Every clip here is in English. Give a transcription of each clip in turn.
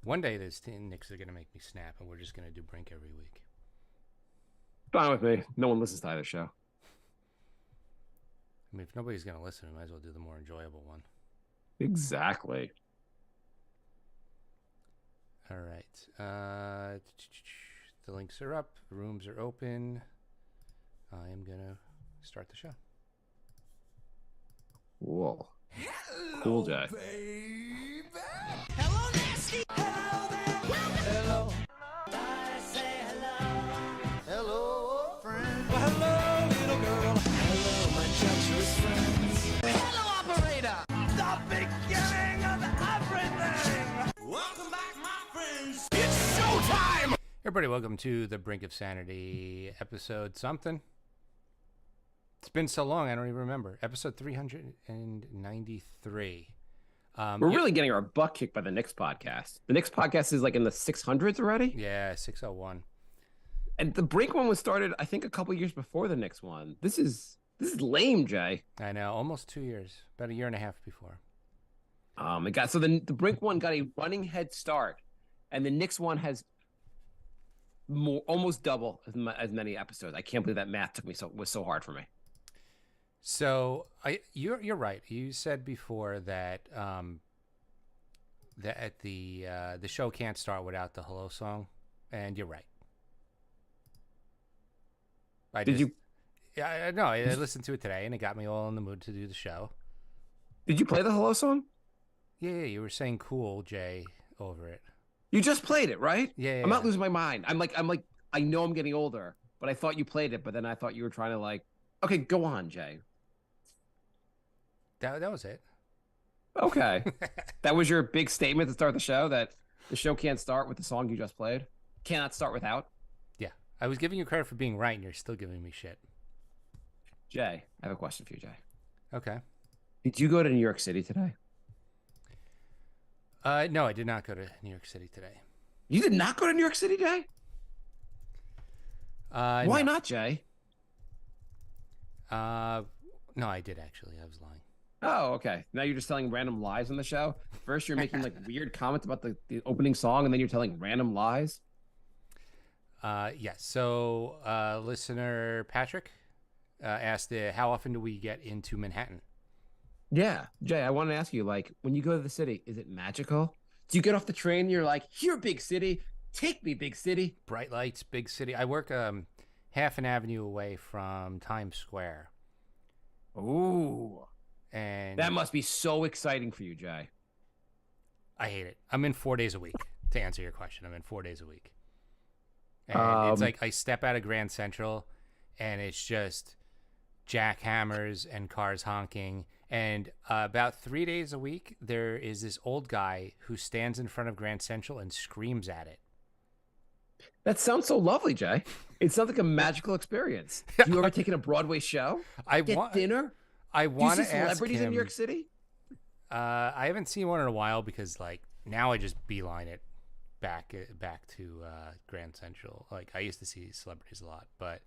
One day, these Knicks are going to make me snap, and we're just going to do Brink every week. Fine with me. No one listens to either show. I mean, if nobody's going to listen, we might as well do the more enjoyable one. Exactly. All right. The links are up. The rooms are open. I am going to start the show. Whoa. Hello, Cool, Jay. baby. Hello, nasty. Hello there. Hello. I say hello. Hello, friend. Well, hello, little girl. Hello, my treacherous friends. Hello, operator. The beginning of everything. Welcome back, my friends. It's showtime. Everybody, welcome to the Brink of Sanity episode something. It's been so long, I don't even remember. Episode 393. We're really getting our butt kicked by the Knicks podcast. The Knicks podcast is like in the 600s already. Yeah, 601. And the Brink one was started, I think, a couple years before the Knicks one. This is lame, Jay. I know, almost 2 years. About a year and a half before. The Brink one got a running head start, and the Knicks one has almost double as many episodes. I can't believe that math was so hard for me. So you're right. You said before that that the show can't start without the hello song, and you're right. Yeah, no. I listened to it today, and it got me all in the mood to do the show. Did you play the hello song? Yeah, you were saying "cool, Jay" over it. You just played it, right? Yeah. I'm not losing my mind. I'm like, I know I'm getting older, but I thought you played it, but then I thought you were trying to like, okay, go on, Jay. That was it. Okay. That was your big statement to start the show, that the show can't start with the song you just played? Cannot start without? Yeah. I was giving you credit for being right, and you're still giving me shit. Jay, I have a question for you, Jay. Okay. Did you go to New York City today? No, I did not go to New York City today. You did not go to New York City, Jay? Why not, Jay? No, I did actually. I was lying. Oh, okay. Now you're just telling random lies on the show? First, you're making like weird comments about the opening song, and then you're telling random lies? Yes. So, listener Patrick asked, how often do we get into Manhattan? Yeah. Jay, I want to ask you, like, when you go to the city, is it magical? Do you get off the train and you're like, here, big city, take me, big city? Bright lights, big city. I work half an avenue away from Times Square. Ooh. And that must be so exciting for you, Jay. I hate it. I'm in 4 days a week, to answer your question. I'm in 4 days a week. And it's like I step out of Grand Central, and it's just jackhammers and cars honking. And about 3 days a week, there is this old guy who stands in front of Grand Central and screams at it. That sounds so lovely, Jay. It sounds like a magical experience. Do you ever taken a Broadway show? Get dinner? I want to ask celebrities in New York City? I haven't seen one in a while because, like, now I just beeline it back to Grand Central. Like, I used to see celebrities a lot, but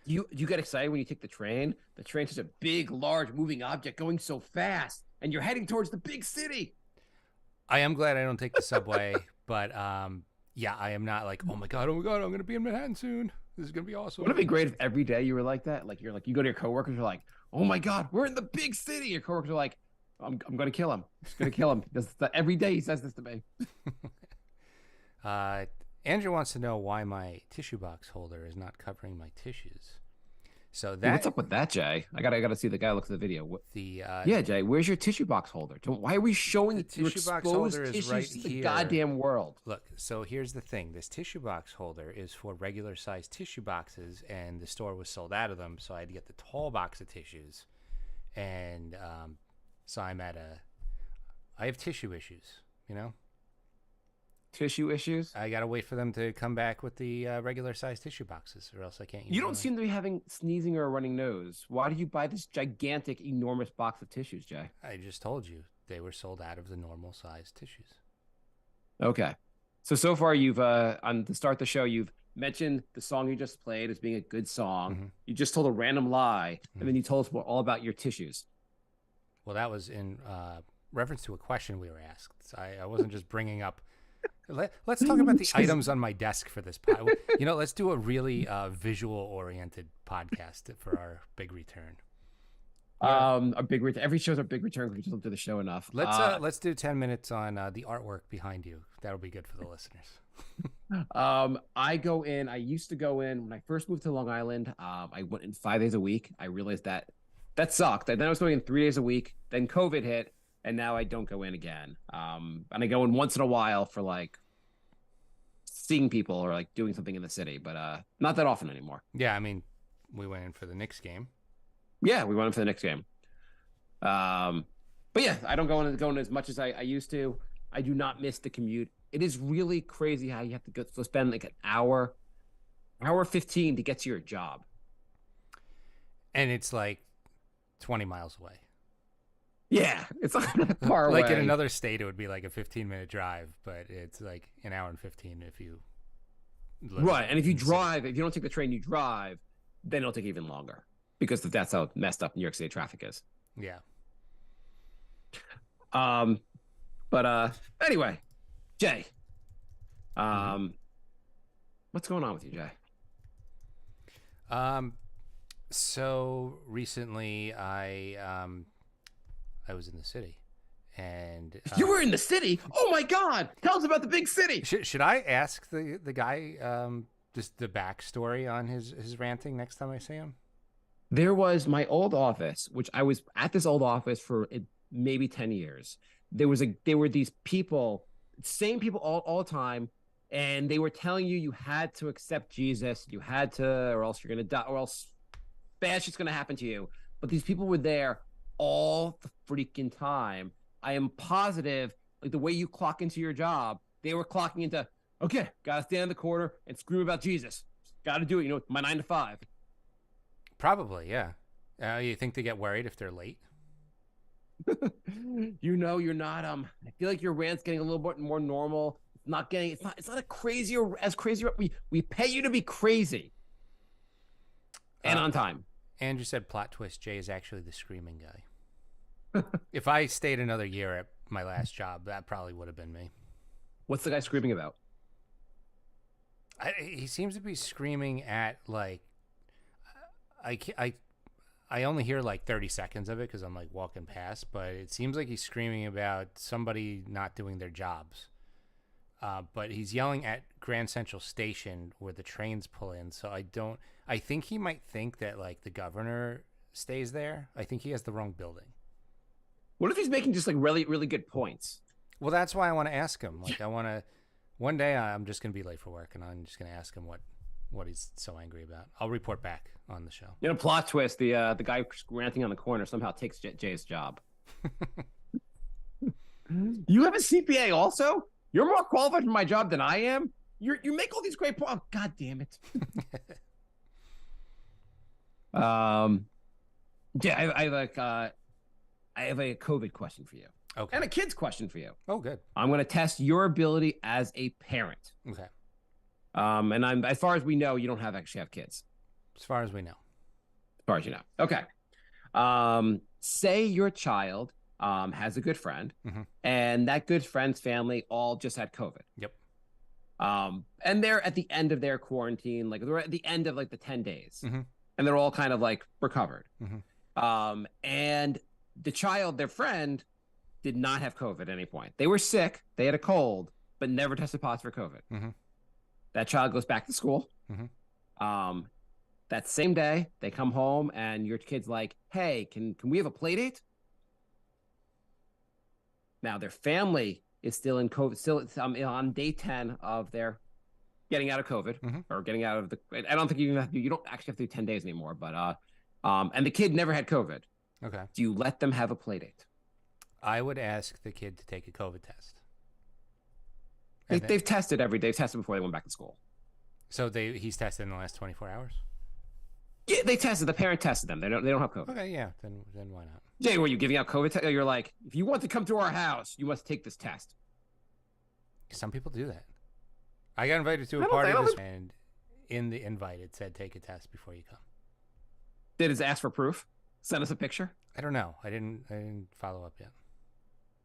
you get excited when you take the train. The train's just a big, large, moving object going so fast, and you're heading towards the big city. I am glad I don't take the subway, but yeah, I am not like, oh my god, I'm going to be in Manhattan soon. This is going to be awesome. Wouldn't it be great if every day you were like that? Like, you go to your coworkers, you're like, oh my god, we're in the big city. Your coworkers are like, I'm going to kill him. I'm just going to kill him. Every day he says this to me. Andrew wants to know why my tissue box holder is not covering my tissues. So that, hey, what's up with that, Jay? I gotta see the guy looks at the video. Yeah, Jay, where's your tissue box holder? Why are we showing the tissue box holder is right to the here. Goddamn world? Look, so here's the thing: this tissue box holder is for regular sized tissue boxes, and the store was sold out of them, so I had to get the tall box of tissues. And so I have tissue issues, you know. Tissue issues? I gotta wait for them to come back with the regular size tissue boxes, or else I can't use You don't seem to be having sneezing or a running nose. Why did you buy this gigantic, enormous box of tissues, Jay? I just told you they were sold out of the normal size tissues. Okay, so far you've on to start the show you've mentioned the song you just played as being a good song. Mm-hmm. You just told a random lie, and then you told us all about your tissues. Well, that was in reference to a question we were asked. So I wasn't just bringing up Let's talk about the items on my desk for this pod. Let's do a really visual-oriented podcast for our big return. A big return. Every show's a big return because we just don't do the show enough. Let's do 10 minutes on the artwork behind you. That'll be good for the listeners. I go in. I used to go in when I first moved to Long Island. I went in 5 days a week. I realized that sucked. Then I was going in 3 days a week. Then COVID hit, and now I don't go in again. And I go in once in a while for like seeing people or like doing something in the city, but not that often anymore. Yeah, I mean, we went in for the Knicks game. Yeah, we went in for the Knicks game. But yeah, I don't go in as much as I used to. I do not miss the commute. It is really crazy how you have to spend like an hour 15 to get to your job. And it's like 20 miles away. Yeah, it's not that far away. Like in another state, it would be like a 15-minute drive, but it's like an hour and 15 if you live right. And if you drive, if you don't take the train, you drive, then it'll take even longer because that's how messed up New York City traffic is. Yeah. But anyway, Jay, what's going on with you, Jay? So recently I was in the city, and you were in the city. Oh my God! Tell us about the big city. Should I ask the guy just the backstory on his ranting next time I see him? There was my old office, which I was at this old office for maybe 10 years. There were these people, same people all the time, and they were telling you had to accept Jesus, you had to, or else you're gonna die, or else bad shit's gonna happen to you. But these people were there all the freaking time. I am positive, like the way you clock into your job, they were clocking into, okay, gotta stand in the corner and scream about Jesus. Gotta do it, my 9 to 5. Probably, yeah. You think they get worried if they're late? You're not. I feel like your rant's getting a little bit more normal. It's not as crazy. We pay you to be crazy and on time. Andrew said plot twist. Jay is actually the screaming guy. If I stayed another year at my last job, that probably would have been me. What's the guy screaming about? He seems to be screaming at like. I only hear like 30 seconds of it because I'm like walking past, but it seems like he's screaming about somebody not doing their jobs. But he's yelling at Grand Central Station where the trains pull in. So I think he might think that like the governor stays there. I think he has the wrong building. What if he's making just like really, really good points? Well, that's why I want to ask him. Like one day I'm just going to be late for work and I'm just going to ask him what he's so angry about. I'll report back on the show. Plot twist, the guy ranting on the corner somehow takes Jay's job. You have a CPA also? You're more qualified for my job than I am? You make all these great points. Oh, God damn it. Yeah, I have a COVID question for you. Okay. And a kid's question for you. Oh, good. I'm going to test your ability as a parent. Okay. And I'm, as far as we know, you don't actually have kids. As far as we know. As far as you know. Okay. Say your child has a good friend, and that good friend's family all just had COVID. Yep. And they're at the end of their quarantine, like they're at the end of like the 10 days, Mm-hmm. and they're all kind of like recovered. Mm-hmm. And the child, their friend, did not have COVID at any point. They were sick, they had a cold, but never tested positive for COVID. Mm-hmm. That child goes back to school. Mm-hmm. That same day, they come home and your kid's like, hey, can we have a play date? Now, their family is still in COVID, still on day 10 of their getting out of COVID, or getting out of the, I don't think you don't actually have to do 10 days anymore, but, and the kid never had COVID. Okay. Do you let them have a play date? I would ask the kid to take a COVID test. They've tested they've tested before they went back to school. So he's tested in the last 24 hours? Yeah, they tested. The parent tested them. They don't have COVID. Okay, yeah, then why not? Jay, were you giving out COVID tests? You're like, if you want to come to our house, you must take this test. Some people do that. I got invited to a party and in the invite it said take a test before you come. Did it ask for proof? Send us a picture? I don't know. I didn't follow up yet.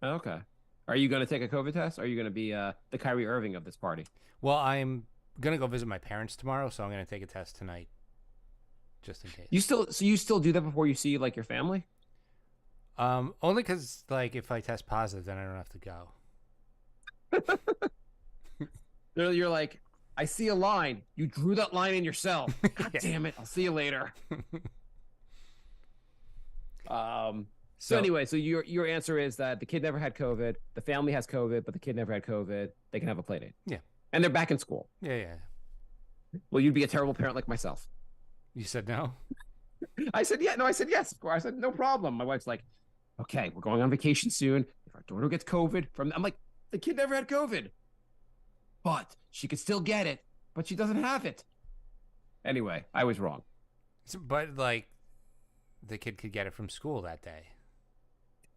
Okay. Are you going to take a COVID test? Or are you going to be the Kyrie Irving of this party? Well, I'm gonna go visit my parents tomorrow, so I'm gonna take a test tonight, just in case. You still do that before you see like your family? Only because like if I test positive, then I don't have to go. You're like, I see a line. You drew that line in yourself. God Yeah. damn it! I'll see you later. So So anyway, so your answer is that the kid never had COVID, the family has COVID, but the kid never had COVID. They can have a play date. Yeah. And they're back in school. yeah. Well, you'd be a terrible parent like myself. You said no. I said, yeah. No, I said, yes, of course. I said, no problem. My wife's like, okay, we're going on vacation soon. If our daughter gets COVID I'm like, the kid never had COVID, but she could still get it, but she doesn't have it. Anyway, I was wrong. But like, the kid could get it from school that day.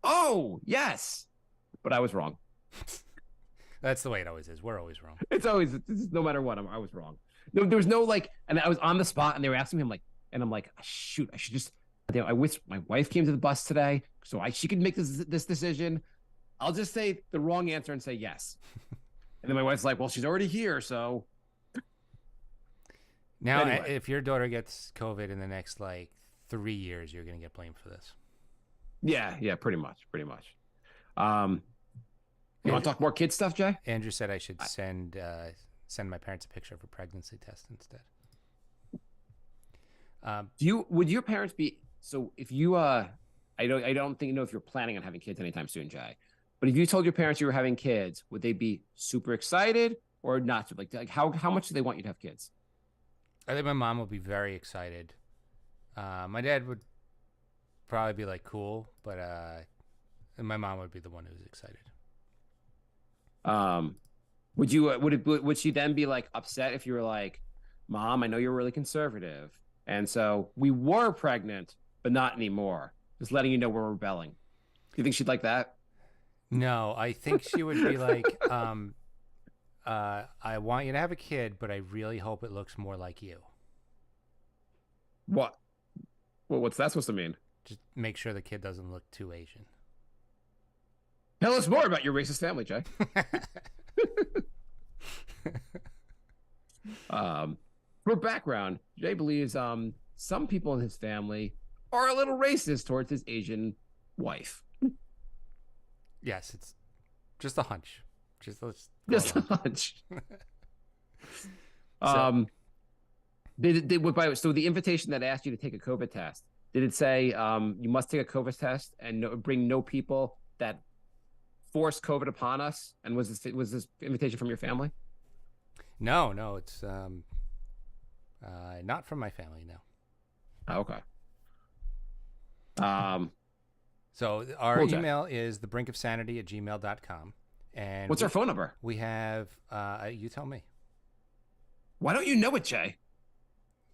Oh, yes. But I was wrong. That's the way it always is. We're always wrong. It's no matter what, I was wrong. No, there was no like, and I was on the spot and they were asking me, I'm like, shoot, I should just, I wish my wife came to the bus today so she could make this decision. I'll just say the wrong answer and say yes. And then my wife's like, well, she's already here. So Now, Anyway. if your daughter gets COVID in the next like 3 years, you're gonna get blamed for this. yeah, pretty much. You want to talk more kid stuff, Jay? Andrew said I should send my parents a picture of a pregnancy test instead. Would your parents be, so if you, I don't know if you're planning on having kids anytime soon, Jay, but if you told your parents you were having kids, would they be super excited or not? Like how much do they want you to have kids? I think my mom would be very excited. My dad would probably be like cool, but and my mom would be the one who's excited. Would she then be like upset if you were like, Mom, I know you're really conservative, and so we were pregnant, but not anymore. Just letting you know we're rebelling. Do you think she'd like that? No, I think she would be like, I want you to have a kid, but I really hope it looks more like you. What? Well, what's that supposed to mean? Just make sure the kid doesn't look too Asian. Tell us more about your racist family, Jay. For background, Jay believes some people in his family are a little racist towards his Asian wife. Yes, it's just a hunch. Just Just a hunch. So- So the invitation that asked you to take a COVID test, did it say you must take a COVID test and bring no people that forced COVID upon us? And was this invitation from your family? No, it's not from my family. No. Oh, okay. So our Cool, Jack. email is thebrinkofsanity@gmail.com. And What's our phone number? we have, you tell me. Why don't you know it, Jay?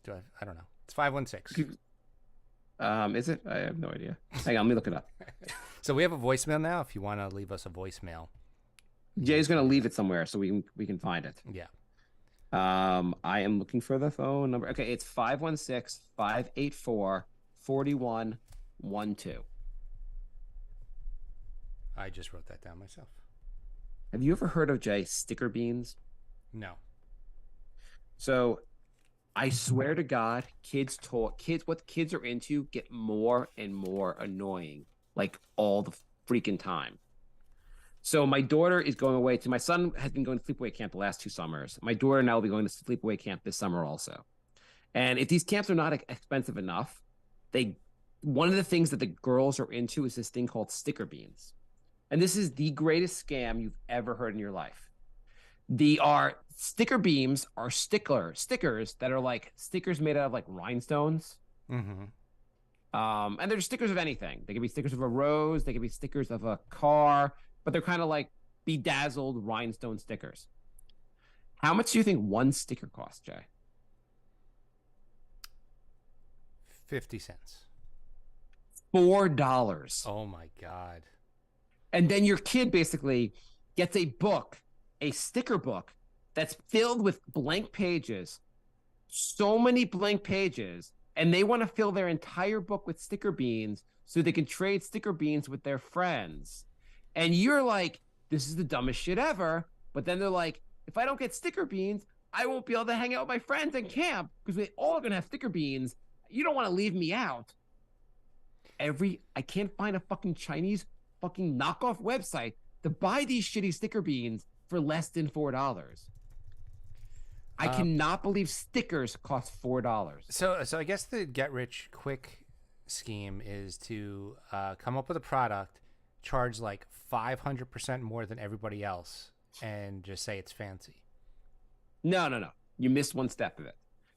I don't know. It's 516. Is it? I have no idea. Hang on, let me look it up. So we have a voicemail now. If you want to leave us a voicemail. Jay's gonna leave it somewhere so we can find it. Yeah. I am looking for the phone number. Okay, it's 516-584-4112. I just wrote that down myself. Have you ever heard of, Jay, sticker beans? No. So I swear to God, what kids are into get more and more annoying, like all the freaking time. So my daughter is going away my son has been going to sleepaway camp the last 2 summers. My daughter now will be going to sleepaway camp this summer also. And if these camps are not expensive enough, one of the things that the girls are into is this thing called sticker beans. And this is the greatest scam you've ever heard in your life. Sticker beams are stickers that are like stickers made out of like rhinestones. Mm-hmm. And they're stickers of anything. They can be stickers of a rose. They can be stickers of a car, but they're kind of like bedazzled rhinestone stickers. How much do you think one sticker costs, Jay? 50 cents. $4. Oh my God. And then your kid basically gets a sticker book that's filled with blank pages, so many blank pages, and they want to fill their entire book with sticker beans so they can trade sticker beans with their friends. And you're like, this is the dumbest shit ever. But then they're like, if I don't get sticker beans, I won't be able to hang out with my friends in camp because we all are going to have sticker beans. You don't want to leave me out. I can't find a fucking Chinese fucking knockoff website to buy these shitty sticker beans for less than $4. I cannot believe stickers cost $4. So I guess the get rich quick scheme is to come up with a product, charge like 500% more than everybody else, and just say it's fancy. No. You missed one step of it.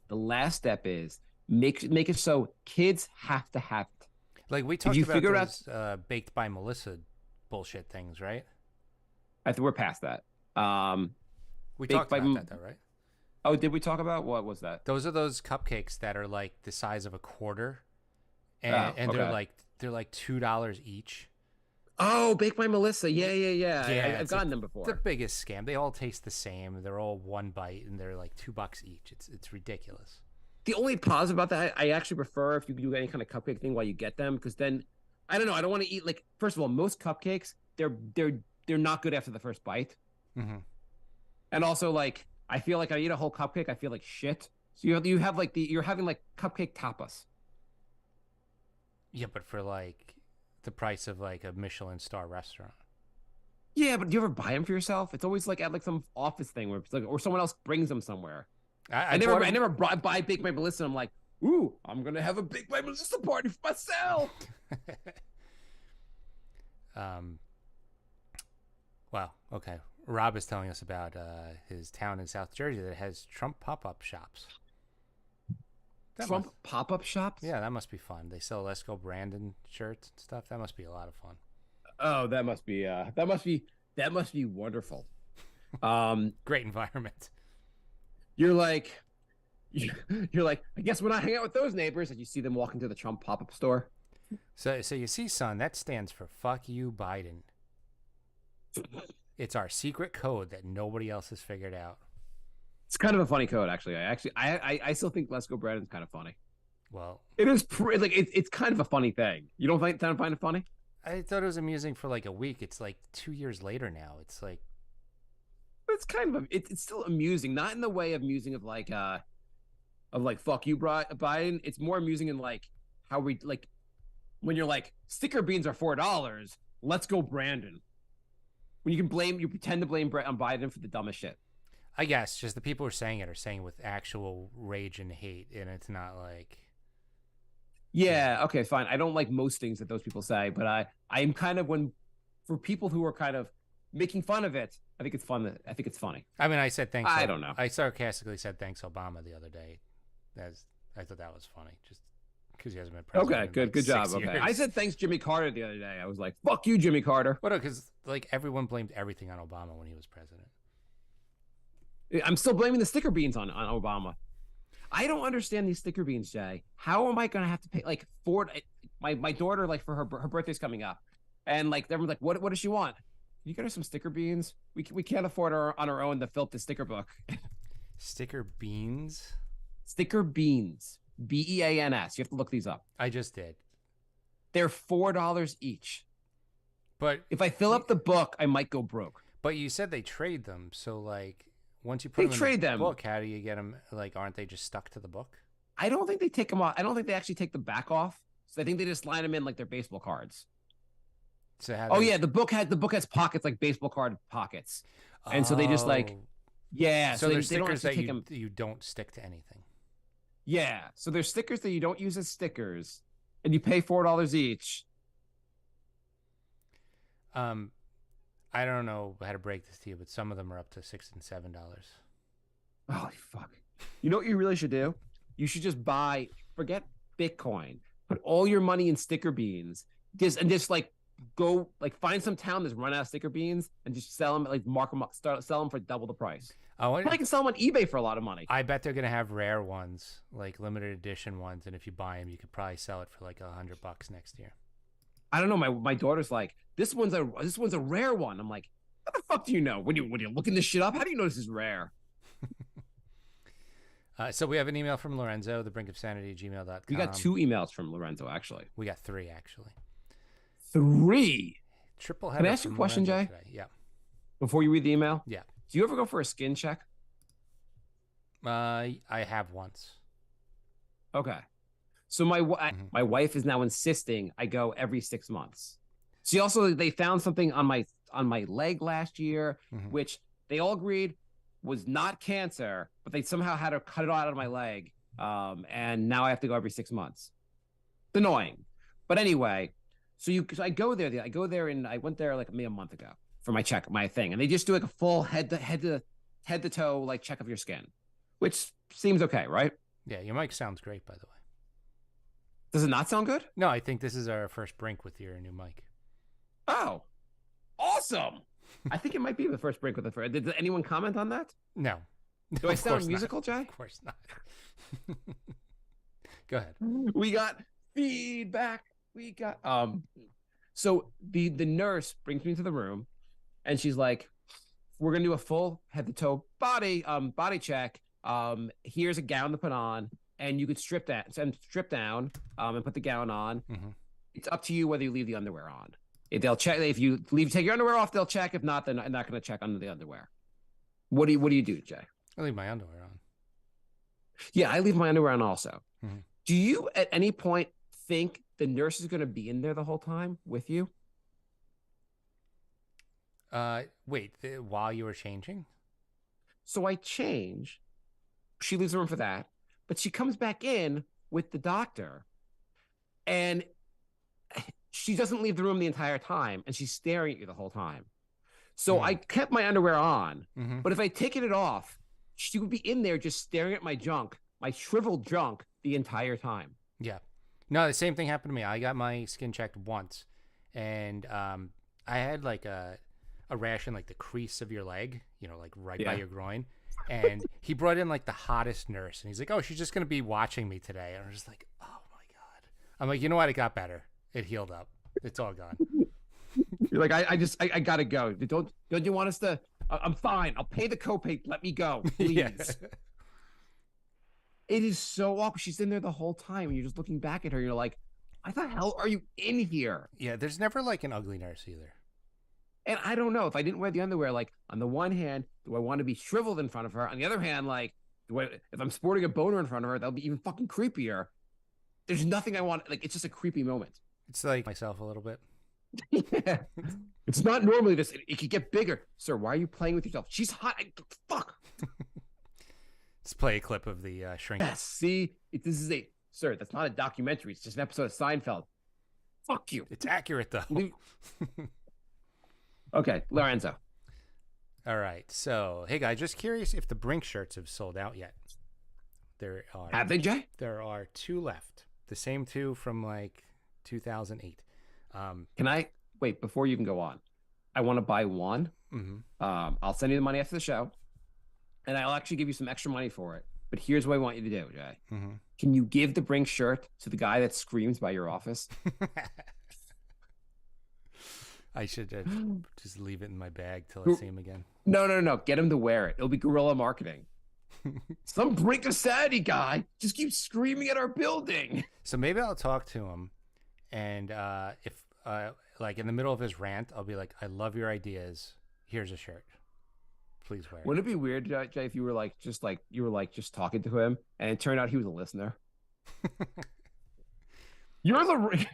The last step is make it so kids have to have it. Like we talked about those baked by Melissa bullshit things, right? I think we're past that. We talked about that though, right? Oh, did we talk about what was that? Those are those cupcakes that are like the size of a quarter, and okay. they're like $2 each. Oh, Baked by Melissa. Yeah. I've gotten them before. The biggest scam. They all taste the same. They're all one bite, and they're like $2 each. It's ridiculous. The only positive about that, I actually prefer if you do any kind of cupcake thing while you get them, because then I don't know. I don't want to eat like. First of all, most cupcakes they're not good after the first bite, and also like I feel like I eat a whole cupcake, I feel like shit. So you have like you're having like cupcake tapas. Yeah, but for like the price of like a Michelin star restaurant. Yeah, but do you ever buy them for yourself? It's always like at like some office thing where it's like, or someone else brings them somewhere. I never buy Baked by Melissa. I'm like, ooh, I'm gonna have a Baked by Melissa party for myself. Wow. Okay. Rob is telling us about his town in South Jersey that has Trump pop-up shops. Trump pop-up shops? Yeah, that must be fun. They sell Let's Go Brandon shirts and stuff. That must be a lot of fun. Oh, that must be wonderful. Great environment. You're like, I guess when I hang out with those neighbors, and you see them walking to the Trump pop-up store. So you see, son, that stands for "fuck you, Biden." It's our secret code that nobody else has figured out. It's kind of a funny code, actually. I still think Let's Go Brandon's kind of funny. Well, it is it's kind of a funny thing. You don't find it funny? I thought it was amusing for like a week. It's like 2 years later now. It's like, it's kind of it's still amusing, not in the way of amusing of like fuck you, Biden. It's more amusing in like how we like when you're like sticker beans are $4. Let's go Brandon. When you pretend to blame on Biden for the dumbest shit. I guess just the people who are saying it with actual rage and hate, and it's not like. Yeah. Okay. Fine. I don't like most things that those people say, but I'm kind of for people who are kind of making fun of it. I think it's fun. I think it's funny. I mean, I said thanks. I don't know. I sarcastically said thanks Obama the other day. I thought that was funny, just because he hasn't been president. Okay, good job. Okay, years. I said thanks Jimmy Carter the other day. I was like, fuck you, Jimmy Carter. What? Because like everyone blamed everything on Obama when he was president. I'm still blaming the sticker beans on Obama. I don't understand these sticker beans, Jay. How am I going to have to pay like my daughter, like for her birthday's coming up, and like everyone's like, what does she want? Can you get her some sticker beans? We can't afford her on our own to fill the sticker book. Sticker beans. Sticker beans. BEANS. You have to look these up. I just did. They're $4 each. But if I fill up the book, I might go broke. But you said they trade them, so like once you put them in the book, how do you get them? Like, aren't they just stuck to the book? I don't think they take them off. I don't think they actually take the back off. So I think they just line them in like they're baseball cards. So yeah, the book has pockets like baseball card pockets, and so they just like So there's stickers that you don't stick to anything. Yeah, so there's stickers that you don't use as stickers, and you pay $4 each. I don't know how to break this to you, but some of them are up to $6 and $7. Holy fuck! You know what you really should do? You should just forget Bitcoin, put all your money in sticker beans, just like go like find some town that's run out of sticker beans and just sell them, like mark them up, sell them for double the price. I can sell them on eBay for a lot of money. I bet they're gonna have rare ones, like limited edition ones, and if you buy them, you could probably sell it for like $100 next year. I don't know. My daughter's like, this one's a rare one. I'm like, how the fuck do you know when you're looking this shit up? How do you know this is rare? So we have an email from Lorenzo, thebrinkofsanity@gmail.com. We got 2 emails from Lorenzo, actually. We got 3, actually. 3? Triple header. Can I ask you a question, Jay? Today. Yeah. Before you read the email, Yeah. do you ever go for a skin check? I have once. Okay. So my wife is now insisting I go every 6 months. They found something on my leg last year, which they all agreed was not cancer, but they somehow had to cut it out of my leg. And now I have to go every 6 months. It's annoying. But anyway, so I go there. And I went there like maybe a month ago for my thing. And they just do like a full head to toe like check of your skin, which seems okay, right? Yeah, your mic sounds great, by the way. Does it not sound good? No, I think this is our first Brink with your new mic. Oh, awesome. I think it might be the first Brink with the first. Did anyone comment on that? No. Do I sound musical, Jay? Of course not. Go ahead. We got feedback. So the nurse brings me to the room and she's like, we're gonna do a full head to toe body check. Here's a gown to put on, and you could strip down and put the gown on. It's up to you whether you leave the underwear on. If they'll check, if you take your underwear off, they'll check. If not, they're not going to check under the underwear. What do you do, Jay? I leave my underwear on. Yeah, I leave my underwear on also. Do you at any point think the nurse is going to be in there the whole time with you? Wait, while you were changing? So I change. She leaves the room for that, but she comes back in with the doctor, and she doesn't leave the room the entire time, and she's staring at you the whole time. So I kept my underwear on, but if I taken it off, she would be in there just staring at my junk, my shriveled junk, the entire time. Yeah. No, the same thing happened to me. I got my skin checked once, and I had like a rash in like the crease of your leg, like right by your groin. And he brought in like the hottest nurse, and he's like, "Oh, she's just gonna be watching me today." And I'm just like, "Oh my god!" I'm like, you know what? It got better. It healed up. It's all gone. You're like, I gotta go. Don't you want us to? I'm fine. I'll pay the copay. Let me go, please. Yeah. It is so awkward. She's in there the whole time, and you're just looking back at her. You're like, "Why the hell are you in here?" Yeah. There's never like an ugly nurse either. And I don't know if I didn't wear the underwear. Like, on the one hand, do I want to be shriveled in front of her? On the other hand, like, if I'm sporting a boner in front of her, that'll be even fucking creepier. There's nothing I want. Like, it's just a creepy moment. It's like myself a little bit. Yeah. It's not normally this. It could get bigger. Sir, why are you playing with yourself? She's hot. Fuck. Let's play a clip of the shrink. Yes, see? Sir, that's not a documentary. It's just an episode of Seinfeld. Fuck you. It's accurate, though. Okay, Lorenzo. All right. So, hey, guys, just curious if the Brink shirts have sold out yet. Have they, Jay? There are 2 left. The same 2 from like 2008. Can I wait before you can go on? I want to buy one. I'll send you the money after the show, and I'll actually give you some extra money for it. But here's what I want you to do, Jay. Can you give the Brink shirt to the guy that screams by your office? I should just leave it in my bag till I see him again. No. Get him to wear it. It'll be guerrilla marketing. Some Brink of Sanity guy just keeps screaming at our building. So maybe I'll talk to him, and if like in the middle of his rant, I'll be like, "I love your ideas. Here's a shirt. Please wear it." Wouldn't it be weird, Jay, if you were just talking to him, and it turned out he was a listener? You're the.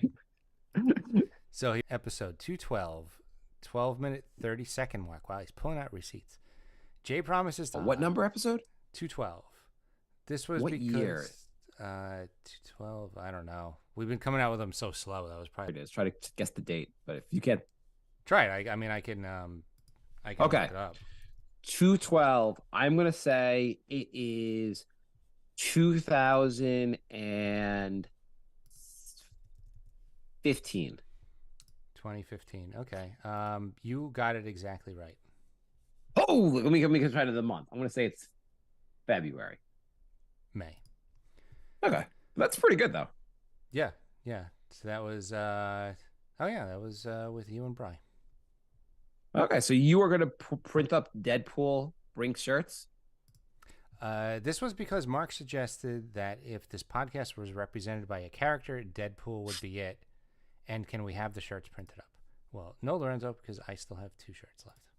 So episode 212, 12-minute, 30-second whack. Wow, he's pulling out receipts. Jay promises to... What number episode? 212. This was what because... year? 212, I don't know. We've been coming out with them so slow. That was probably... It is. Try to guess the date, but if you can... Try it. I mean, I can okay. Look it up. 212. I'm going to say it is 2015. 2015. Okay. You got it exactly right. Oh, let me try to the month. I'm going to say it's February. May. Okay. That's pretty good, though. Yeah. So that was, that was with you and Bri. Okay. So you are going to print up Deadpool Brink shirts? This was because Mark suggested that if this podcast was represented by a character, Deadpool would be it. And can we have the shirts printed up? Well, no, Lorenzo, because I still have 2 shirts left.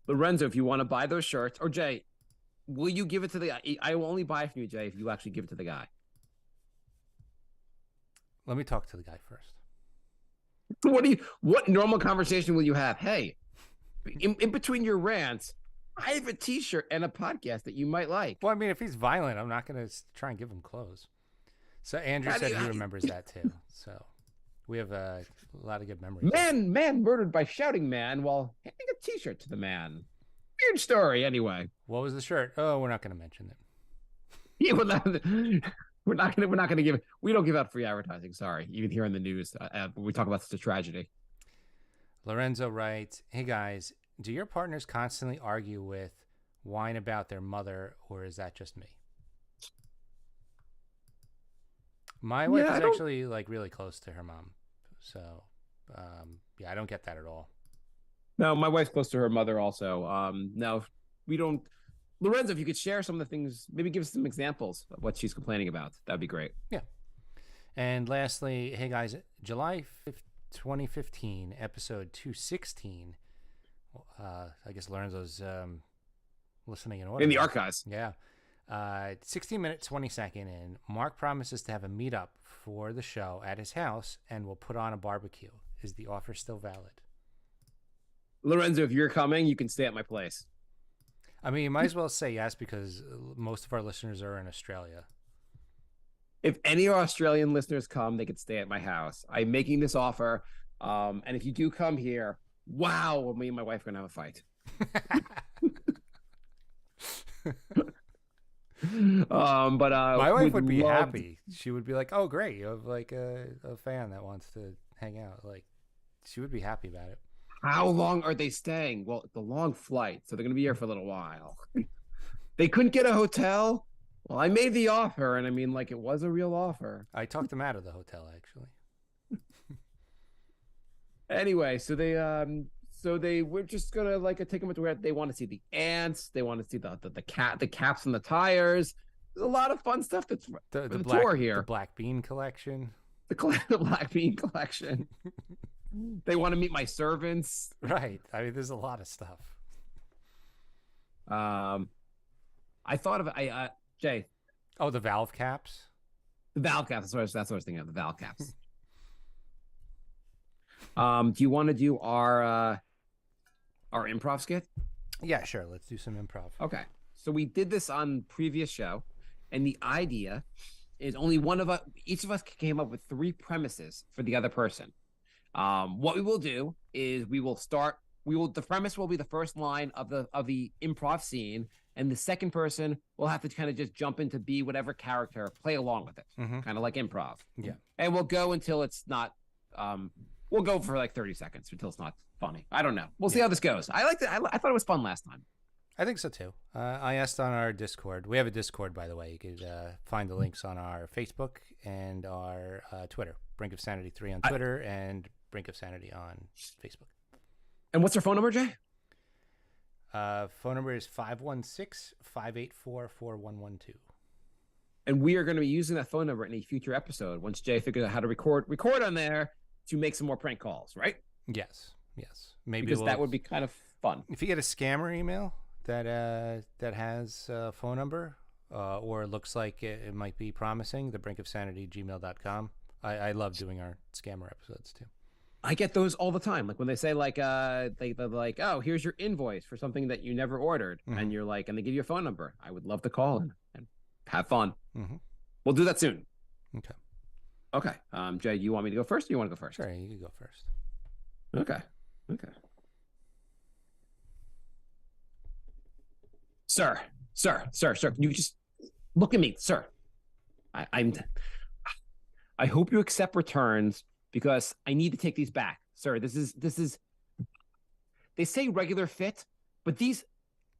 Lorenzo, if you want to buy those shirts, or Jay, will you give it to the guy? I will only buy it from you, Jay, if you actually give it to the guy. Let me talk to the guy first. What normal conversation will you have? Hey, in between your rants, I have a T-shirt and a podcast that you might like. Well, I mean, if he's violent, I'm not going to try and give him clothes. So Andrew said he remembers that too. So we have a lot of good memories. Man murdered by shouting man while handing a T-shirt to the man. Weird story, anyway. What was the shirt? Oh, we're not going to mention it. Yeah, we're not gonna give it. We don't give out free advertising. Sorry, even here on the news, we talk about such a tragedy. Lorenzo writes, "Hey guys, do your partners constantly argue with, whine about their mother, or is that just me?" My wife is actually like really close to her mom, so yeah, I don't get that at all. No, my wife's close to her mother also. No, we don't. Lorenzo, if you could share some of the things, maybe give us some examples of what she's complaining about. That'd be great. Yeah. And lastly, hey guys, July 5th, 2015, episode 216. I guess Lorenzo's listening in the archives. Yeah. 16 minutes, 20 second in. Mark promises to have a meetup for the show at his house and will put on a barbecue. Is the offer still valid? Lorenzo, if you're coming, you can stay at my place. I mean, you might as well say yes because most of our listeners are in Australia. If any Australian listeners come, they could stay at my house. I'm making this offer. And if you do come here, wow, me and my wife are going to have a fight. But my wife would be happy. She would be like, "Oh, great! You have like a fan that wants to hang out." Like, she would be happy about it. How long are they staying? Well, it's a long flight, so they're going to be here for a little while. They couldn't get a hotel. Well, I made the offer, and I mean, like, it was a real offer. I talked them out of the hotel, actually. Anyway, so they were just gonna like take them to where they want to see the ants. They want to see the caps on the tires. There's a lot of fun stuff that's the tour here. The black bean collection. The black bean collection. They want to meet my servants. Right. I mean, there's a lot of stuff. I thought of Jay. Oh, the valve caps. The valve caps. That's what I was thinking of. The valve caps. Do you want to do our improv skit? Yeah, sure. Let's do some improv. Okay. So we did this on previous show, and the idea is only one of us. Each of us came up with 3 premises for the other person. What we will do is the premise will be the first line of the improv scene, and the second person will have to kind of just jump into be whatever character, play along with it, kind of like improv. Yeah. And we'll go until it's not. We'll go for like 30 seconds until it's not funny. I don't know. We'll see how this goes. I liked it. I thought it was fun last time. I think so too. I asked on our Discord. We have a Discord, by the way. You could find the links on our Facebook and our Twitter. Brink of Sanity 3 on Twitter and Brink of Sanity on Facebook. And what's our phone number, Jay? Phone number is 516-584-4112. And we are going to be using that phone number in a future episode once Jay figures out how to record on there to make some more prank calls, right? Yes. Maybe because that would be kind of fun. If you get a scammer email that has a phone number or it looks like it might be promising, the brinkofsanity@gmail.com. I love doing our scammer episodes too. I get those all the time. Like when they say like they're like, "Oh, here's your invoice for something that you never ordered," and you're like, and they give you a phone number. I would love to call and have fun. We'll do that soon. Okay. Jay, you want me to go first, or you want to go first? Sure, you can go first. Okay. Sir, you just look at me, sir. I hope you accept returns because I need to take these back, sir. This is. They say regular fit, but these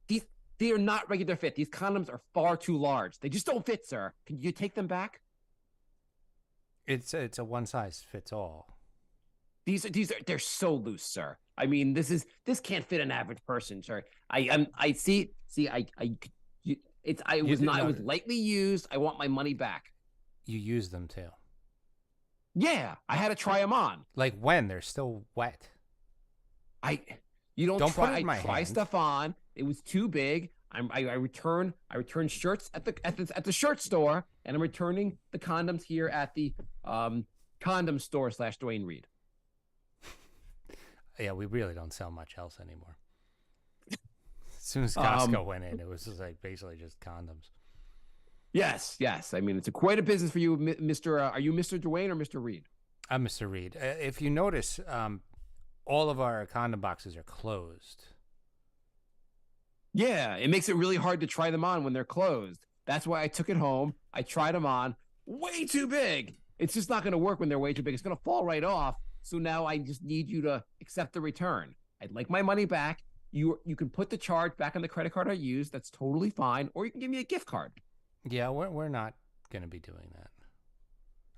they are not regular fit. These condoms are far too large. They just don't fit, sir. Can you take them back? It's a one size fits all. They're so loose, sir. I mean, this can't fit an average person, sir. It was lightly used. I want my money back. You use them too. Yeah, I had to try them on. Like when they're still wet. You don't Don't put try. it in my try hand. stuff on. It was too big. I return shirts at the shirt store, and I'm returning the condoms here at the condom store / Dwayne Reed. Yeah, we really don't sell much else anymore. As soon as Costco went in, it was just like basically just condoms. Yes. I mean, it's quite a business for you, Mr. Are you Mr. Dwayne or Mr. Reed? I'm Mr. Reed. If you notice, all of our condom boxes are closed. Yeah, it makes it really hard to try them on when they're closed. That's why I took it home. I tried them on. Way too big. It's just not going to work when they're way too big. It's going to fall right off. So now I just need you to accept the return. I'd like my money back. You can put the charge back on the credit card I used. That's totally fine. Or you can give me a gift card. Yeah, we're not going to be doing that.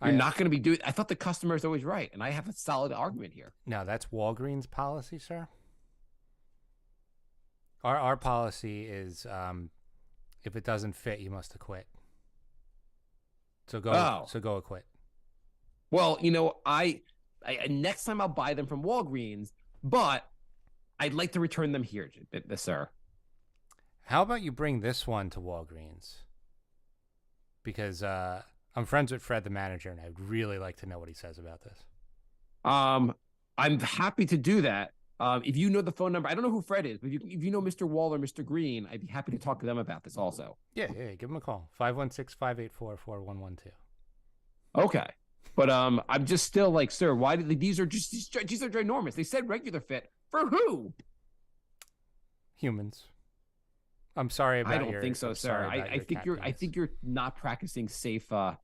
You're not going to be doing. I thought the customer is always right, and I have a solid argument here. No, that's Walgreens' policy, sir. Our policy is, if it doesn't fit, you must acquit. So go acquit. Well, you know, I next time I'll buy them from Walgreens, but I'd like to return them here, sir. How about you bring this one to Walgreens? Because I'm friends with Fred, the manager, and I'd really like to know what he says about this. I'm happy to do that. If you know the phone number, I don't know who Fred is, but if you know Mr. Wall or Mr. Green, I'd be happy to talk to them about this also. Yeah, give them a call. 516-584-4112. Okay. But I'm just still like, sir, why did these are ginormous? They said regular fit. For who? Humans. I'm sorry about I don't think so, sir. I think you're not practicing safe I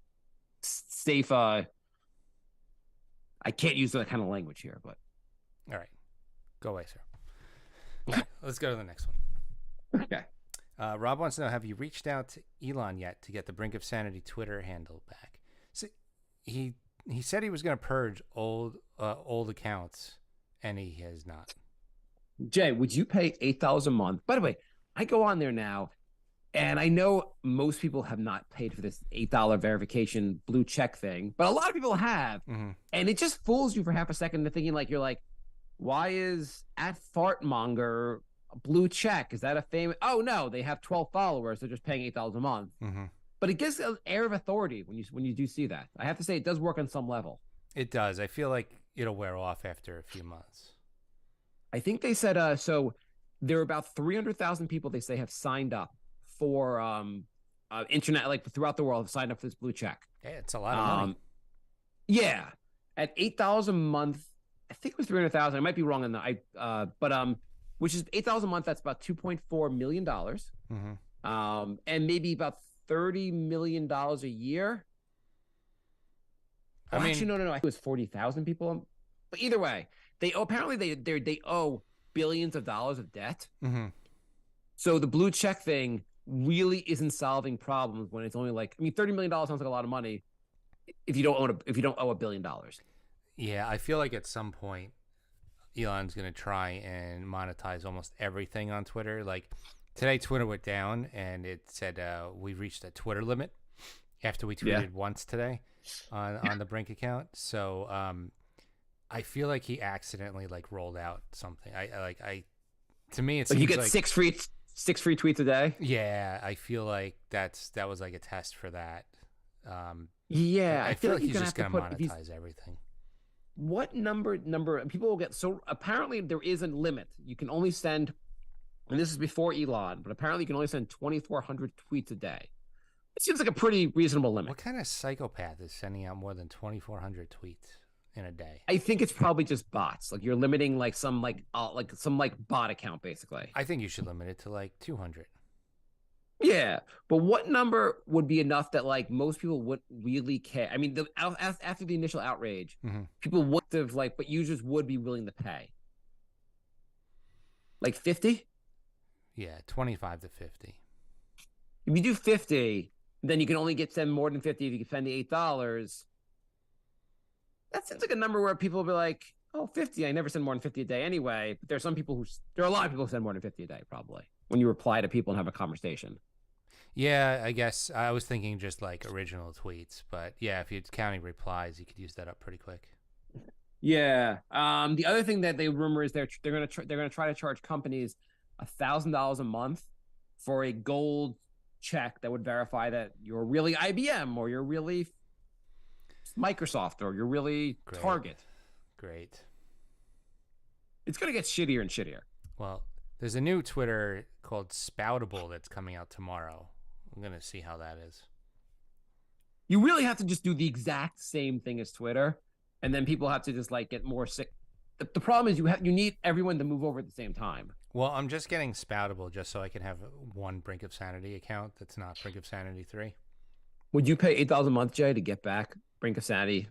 can't use that kind of language here, but all right. Go away, sir. Let's go to the next one. Okay. Rob wants to know, have you reached out to Elon yet to get the Brink of Sanity Twitter handle back? So he said he was going to purge old accounts, and he has not. Jay, would you pay $8 a month? By the way, I go on there now, and I know most people have not paid for this $8 verification blue check thing, but a lot of people have, and it just fools you for half a second into thinking like you're like, why is @fartmonger a blue check? Is that a famous? Oh no, they have 12 followers. They're just paying $8 a month. But it gives an air of authority when you do see that. I have to say, it does work on some level. It does. I feel like it'll wear off after a few months. I think they said so. There are about 300,000 people they say have signed up for internet, like throughout the world, have signed up for this blue check. Yeah, it's a lot of money. Yeah, at $8 a month, I think it was 300,000. I might be wrong on that. But which is $8 a month. That's about $2.4 million. And maybe about $30 million a year. Actually, no. I think it was 40,000 people. But either way, they owe billions of dollars of debt. So the blue check thing really isn't solving problems when it's only like, I mean, $30 million sounds like a lot of money if you don't owe $1 billion. Yeah, I feel like at some point Elon's going to try and monetize almost everything on Twitter. Like today, Twitter went down and it said we reached a Twitter limit after we tweeted once today on the Brink account. So I feel like he accidentally like rolled out something. To me, it's like you get like six free tweets a day. Yeah, I feel like that was like a test for that. I feel like he's just going to monetize everything. What number people will get? So apparently there is a limit. You can only send, and this is before Elon, but apparently you can only send 2,400 tweets a day. It seems like a pretty reasonable limit. What kind of psychopath is sending out more than 2,400 tweets in a day? I think it's probably just bots. Like you're limiting like some bot account basically. I think you should limit it to like 200. Yeah, but what number would be enough that like most people wouldn't really care? I mean, after the initial outrage, people would have but users would be willing to pay. Like 50? Yeah, 25 to 50. If you do 50, then you can only send more than 50 if you can spend the $8. That seems like a number where people will be like, oh, 50, I never send more than 50 a day anyway. But there are a lot of people who send more than 50 a day probably when you reply to people and have a conversation. Yeah, I guess I was thinking just like original tweets, but yeah, if you're counting replies, you could use that up pretty quick. Yeah. The other thing that they rumor is they're gonna try to charge companies $1,000 a month for a gold check that would verify that you're really IBM or you're really Microsoft or you're really Great. Target. Great. It's gonna get shittier and shittier. Well, there's a new Twitter called Spoutable that's coming out tomorrow. I'm gonna see how that is. You really have to just do the exact same thing as Twitter, and then people have to just like get more sick. The problem is you need everyone to move over at the same time. Well, I'm just getting Spoutable just so I can have one Brink of Sanity account that's not Brink of Sanity 3. Would you pay $8 a month, Jay, to get back Brink of Sanity,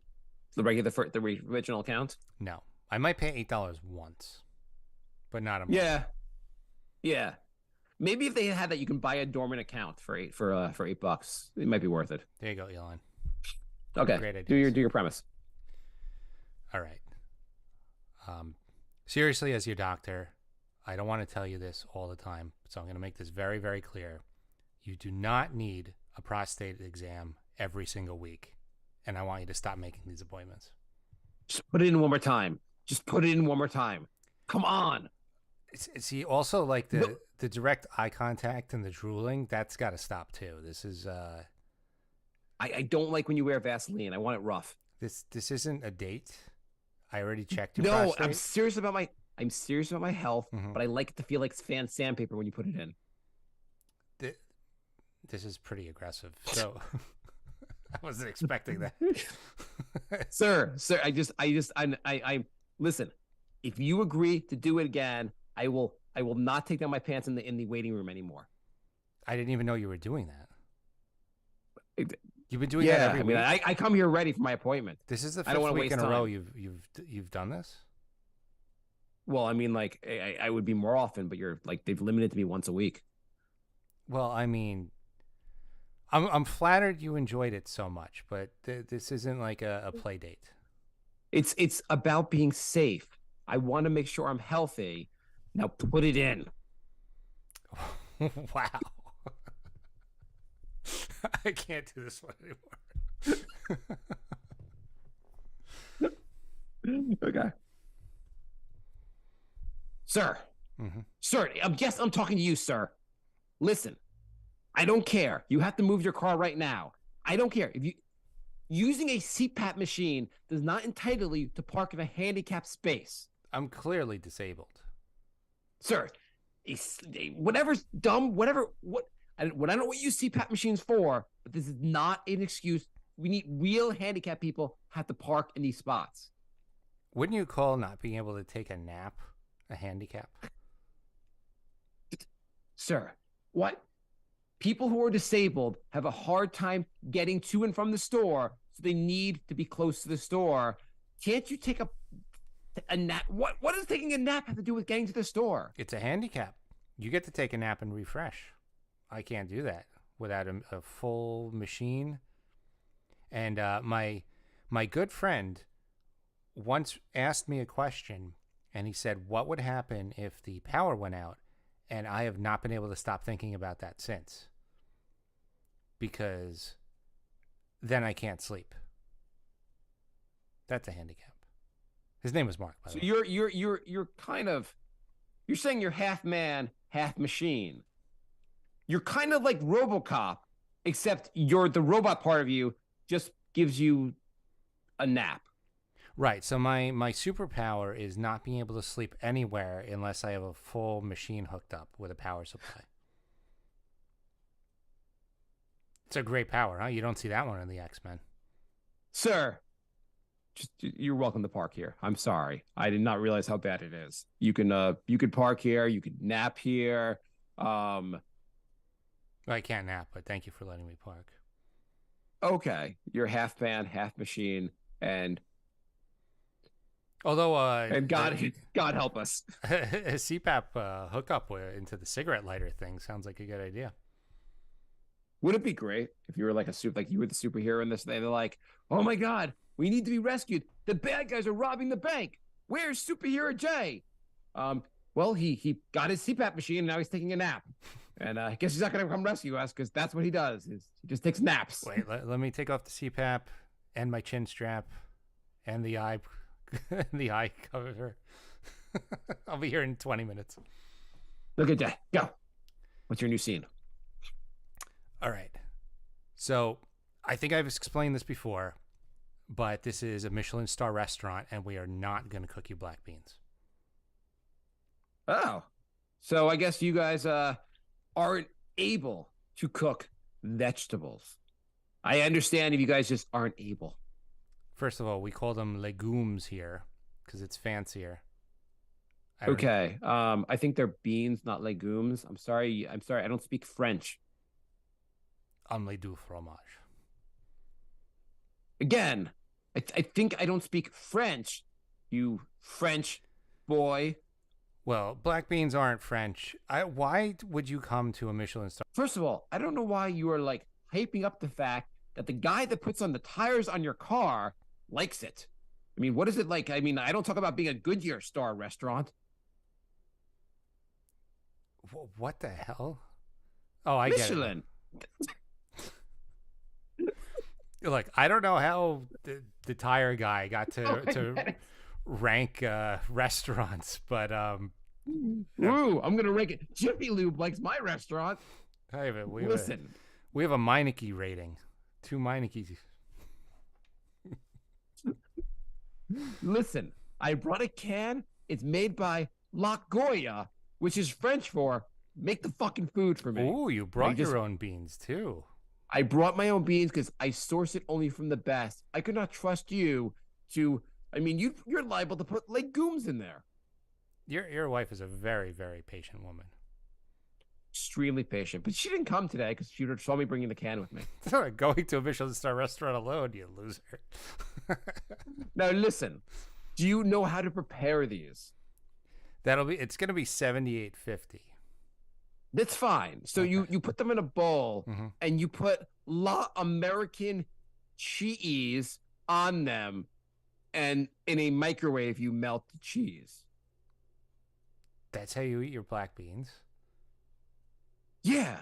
the original account? No. I might pay $8 once, but not a month. Yeah. Maybe if they had that, you can buy a dormant account for $8. It might be worth it. There you go, Elon. Okay. Great Do ideas. your premise. All right. Seriously, as your doctor, I don't want to tell you this all the time, so I'm going to make this very, very clear. You do not need a prostate exam every single week, and I want you to stop making these appointments. Just put it in one more time. Come on. See, also like the direct eye contact and the drooling, that's got to stop too. This is I don't like when you wear Vaseline. I want it rough. this isn't a date. I already checked your No, prostate. I'm serious about my health, but I like it to feel like sandpaper when you put it in. This is pretty aggressive. So I wasn't expecting that. Sir, I listen. If you agree to do it again, I will not take down my pants in the waiting room anymore. I didn't even know you were doing that. It- You've been doing that every week. I come here ready for my appointment. This is the I don't fifth wanna week in waste a row time. you've done this. Well, I mean, like I would be more often, but you're like they've limited to me once a week. Well, I mean, I'm flattered you enjoyed it so much, but this isn't like a play date. It's about being safe. I want to make sure I'm healthy. Now put it in. Wow. I can't do this one anymore. Okay. Sir. Mm-hmm. Sir, I'm talking to you, sir. Listen. I don't care. You have to move your car right now. I don't care. If you using a CPAP machine does not entitle you to park in a handicapped space. I'm clearly disabled. Sir, whatever's dumb, what I don't know what you CPAP machines for, but this is not an excuse. We need real handicapped people have to park in these spots. Wouldn't you call not being able to take a nap a handicap? Sir, what? People who are disabled have a hard time getting to and from the store, so they need to be close to the store. Can't you take a nap? What does taking a nap have to do with getting to the store? It's a handicap. You get to take a nap and refresh. I can't do that without a full machine. And my good friend once asked me a question, and he said, what would happen if the power went out? And I have not been able to stop thinking about that since, because then I can't sleep. That's a handicap. His name was Mark, by the way. You're kind of, you're saying you're half man, half machine. You're kind of like RoboCop, except the robot part of you just gives you a nap. Right. So my superpower is not being able to sleep anywhere unless I have a full machine hooked up with a power supply. It's a great power, huh? You don't see that one in the X-Men. Sir, you're welcome to park here. I'm sorry. I did not realize how bad it is. You could park here. You could nap here. I can't nap, but thank you for letting me park. Okay. You're half man, half machine, and Although, God help us. a CPAP hookup into the cigarette lighter thing sounds like a good idea. Would it be great if you were like you were the superhero in this? They're like, oh my God, we need to be rescued. The bad guys are robbing the bank. Where's superhero Jay? Well, he got his CPAP machine and now he's taking a nap. And I guess he's not going to come rescue us because that's what he does. He just takes naps. Wait, let me take off the CPAP and my chin strap and the eye the eye cover. I'll be here in 20 minutes. Look at that. Go. What's your new scene? All right. So I think I've explained this before, but this is a Michelin star restaurant, and we are not going to cook you black beans. Oh. So I guess you guys aren't able to cook vegetables. I understand if you guys just aren't able. First of all, we call them legumes here because it's fancier. Okay. I think they're beans, not legumes. I'm sorry. I don't speak French. Omelette du fromage. Again, I think I don't speak French, you French boy. Well, black beans aren't French. Why would you come to a Michelin star? First of all, I don't know why you are like hyping up the fact that the guy that puts on the tires on your car likes it. I mean, what is it like? I mean, I don't talk about being a Goodyear star restaurant. What the hell? Oh, I Michelin. get it. Look, I don't know how the tire guy got to rank restaurants, but Ooh, I'm gonna rank it. Jiffy Lube likes my restaurant. Listen, we have a Meineke rating. 2 Meinekes. Listen, I brought a can. It's made by La Goya, which is French for make the fucking food for me. Ooh, you brought your own beans too. I brought my own beans because I source it only from the best. I could not trust you to. I mean, you're liable to put legumes in there. Your wife is a very, very patient woman. Extremely patient, but she didn't come today because she saw me bringing the can with me. It's not like going to a Michelin star restaurant alone, you loser. Now listen, do you know how to prepare these? It's gonna be $78.50. That's fine. So Okay. you put them in a bowl Mhm. and you put La American cheese on them, and in a microwave you melt the cheese. That's how you eat your black beans. Yeah.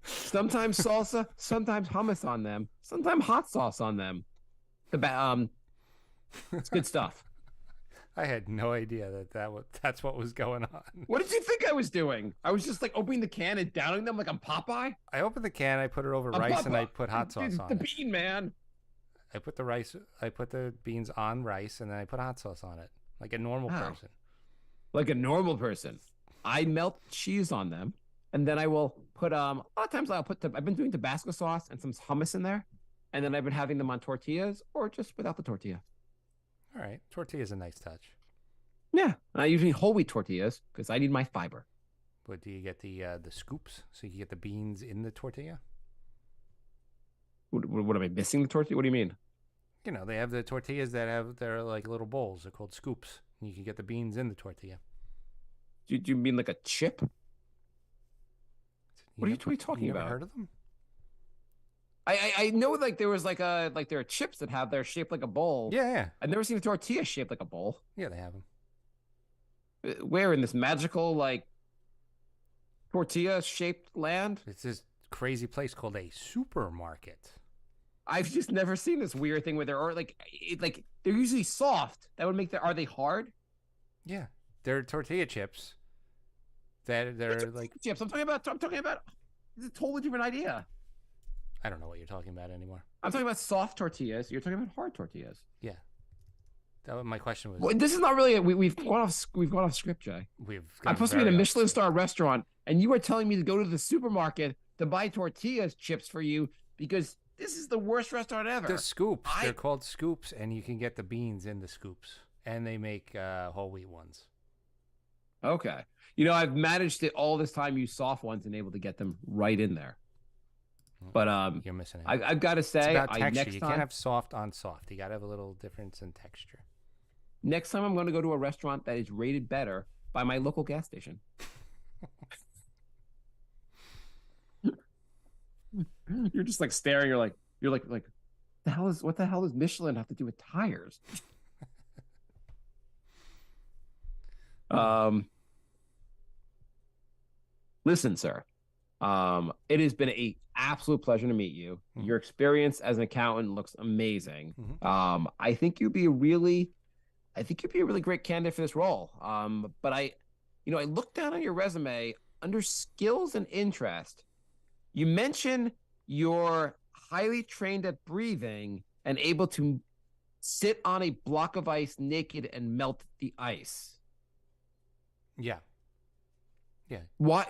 Sometimes salsa, sometimes hummus on them, sometimes hot sauce on them. It's good stuff. I had no idea that's what was going on. What did you think I was doing? I was just like opening the can and downing them like I'm Popeye. I opened the can, I put it over I'm rice, and Popeye. I put hot sauce on The it. bean man. I put the beans on rice, and then I put hot sauce on it, like a normal Wow. person. Like a normal person. I melt cheese on them, and then I will put a lot of times I've been doing Tabasco sauce and some hummus in there, and then I've been having them on tortillas or just without the tortilla. All right, tortilla is a nice touch. Yeah, and I usually whole wheat tortillas because I need my fiber. But do you get the scoops so you can get the beans in the tortilla? What am I missing the tortilla? What do you mean? You know, they have the tortillas they're like little bowls. They're called scoops. And you can get the beans in the tortilla. Do you mean like a chip? What are you talking you never about? Heard of them? I know like there was like there are chips that have they're shaped like a bowl. Yeah. I've never seen a tortilla shaped like a bowl. Yeah, they have them. Where in this magical like tortilla shaped land? It's this crazy place called a supermarket. I've just never seen this weird thing where they're they're usually soft. That would make are they hard? Yeah, they're tortilla chips. They're like chips. I'm talking about. It's a totally different idea. I don't know what you're talking about anymore. I'm talking about soft tortillas. You're talking about hard tortillas. Yeah, my question was. Well, this is not really. We've gone off script, Jay. I'm supposed to be in a Michelin star restaurant, and you are telling me to go to the supermarket to buy tortillas chips for you because this is the worst restaurant ever. The scoops. They're called scoops, and you can get the beans in the scoops, and they make whole wheat ones. Okay. You know, I've managed to all this time use soft ones and able to get them right in there. But you're missing it. I've got to say, it's about texture. Next You time, can't have soft on soft. You got to have a little difference in texture. Next time, I'm going to go to a restaurant that is rated better by my local gas station. You're just like staring. You're like, what the hell does Michelin have to do with tires? Listen, sir, It has been a absolute pleasure to meet you. Your experience as an accountant looks amazing. I think you'd be a really great candidate for this role. But I looked down on your resume under skills and interest. You mention you're highly trained at breathing and able to sit on a block of ice naked and melt the ice. Yeah. Yeah. Why?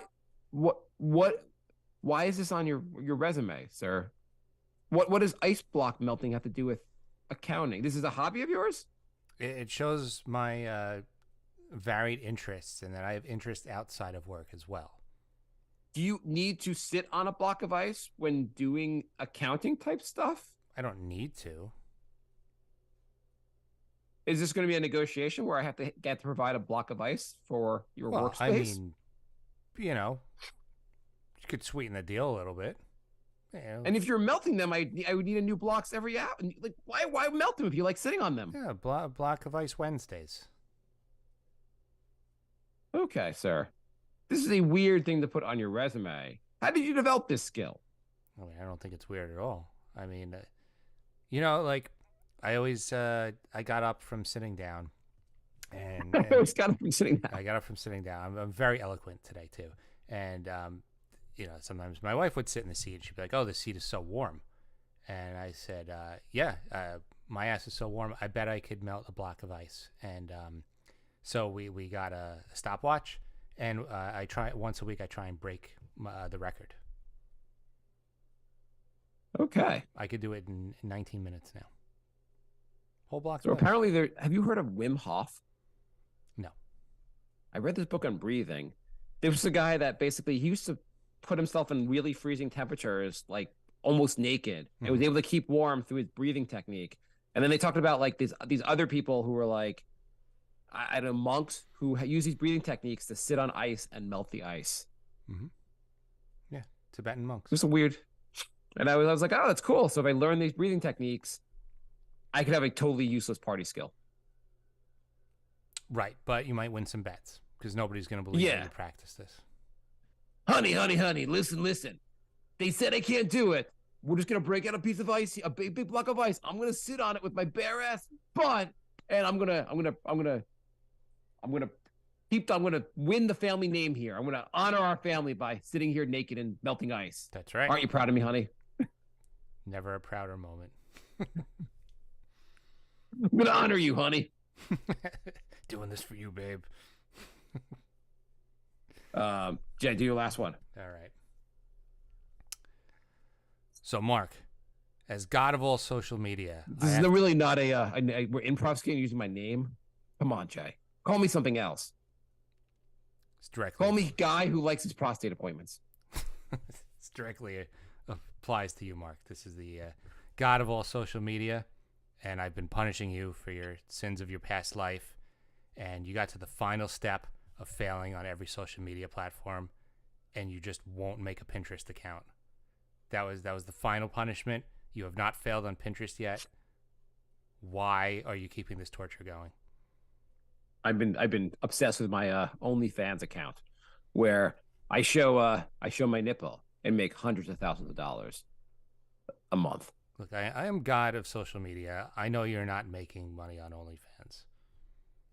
Why is this on your resume, sir? What does ice block melting have to do with accounting? This is a hobby of yours? It shows my varied interests and that I have interests outside of work as well. Do you need to sit on a block of ice when doing accounting type stuff? I don't need to. Is this going to be a negotiation where I have to get to provide a block of ice for your workspace? I mean, you could sweeten the deal a little bit. And if you're melting them, I would need a new blocks every hour. Like, why melt them if you like sitting on them? Yeah, block of ice Wednesdays. Okay, sir. This is a weird thing to put on your resume. How did you develop this skill? I mean, I don't think it's weird at all. I mean, like I always I got up from sitting down, and I always got up from sitting down. I got up from sitting down. I'm very eloquent today too, and sometimes my wife would sit in the seat and she'd be like, "Oh, the seat is so warm," and I said, "Yeah, my ass is so warm. I bet I could melt a block of ice." And so we got a stopwatch, and I try once a week. I try and break the record. Okay, I could do it in 19 minutes now. Whole block. So apparently, have you heard of Wim Hof? No. I read this book on breathing. There was a guy that basically he used to put himself in really freezing temperatures, like almost naked, and was able to keep warm through his breathing technique. And then they talked about like these other people who were like, I don't know, monks who use these breathing techniques to sit on ice and melt the ice. Yeah, Tibetan monks. It was a weird. And I was like, oh, that's cool. So if I learn these breathing techniques, I could have a totally useless party skill. Right, but you might win some bets because nobody's going to believe you practice this. Honey, listen. They said I can't do it. We're just going to break out a piece of ice, a big block of ice. I'm going to sit on it with my bare ass butt, and I'm going to win the family name here. I'm going to honor our family by sitting here naked and melting ice. That's right. Aren't you proud of me, honey? Never a prouder moment. I'm going to honor you, honey. Doing this for you, babe. Jay, do your last one. All right. So, Mark, as god of all social media, this is really not we're improv skating using my name. Come on, Jay. Call me something else. It's directly. Call me guy who likes his prostate appointments. It's directly applies to you, Mark. This is the god of all social media, and I've been punishing you for your sins of your past life, and you got to the final step of failing on every social media platform, and you just won't make a Pinterest account. That was the final punishment. You have not failed on Pinterest yet. Why are you keeping this torture going? I've been obsessed with my OnlyFans account, where I show my nipple and make hundreds of thousands of dollars a month. Look, I am god of social media. I know you're not making money on OnlyFans.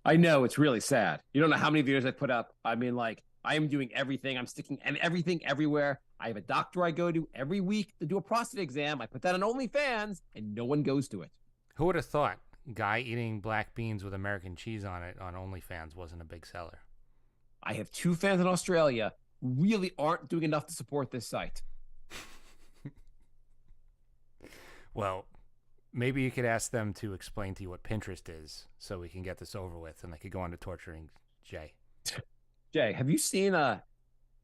I know, it's really sad. You don't know how many videos I put up. I mean, like, I am doing everything. I'm sticking and everything everywhere. I have a doctor I go to every week to do a prostate exam. I put that on OnlyFans, and no one goes to it. Who would have thought guy eating black beans with American cheese on it on OnlyFans wasn't a big seller? I have 2 fans in Australia who really aren't doing enough to support this site. Well, maybe you could ask them to explain to you what Pinterest is so we can get this over with and I could go on to torturing Jay. Jay, have you seen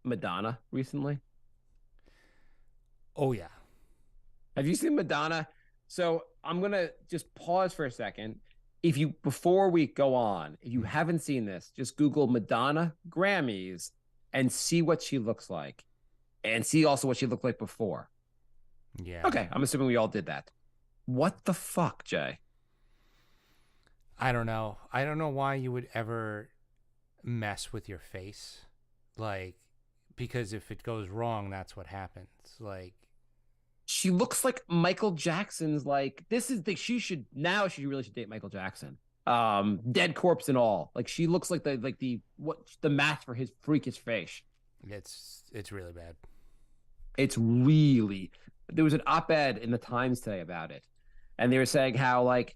Madonna recently? Oh, yeah. Have you seen Madonna? So I'm going to just pause for a second. Before we go on, if you haven't seen this, just Google Madonna Grammys and see what she looks like and see also what she looked like before. Yeah. Okay. I'm assuming we all did that. What the fuck, Jay? I don't know. I don't know why you would ever mess with your face. Like, because if it goes wrong, that's what happens. Like, she looks like Michael Jackson's. Like, this is the she really should date Michael Jackson. Dead corpse and all. Like, she looks like the match for his freakish face. It's really bad. It's really. There was an op-ed in the Times today about it, and they were saying how, like,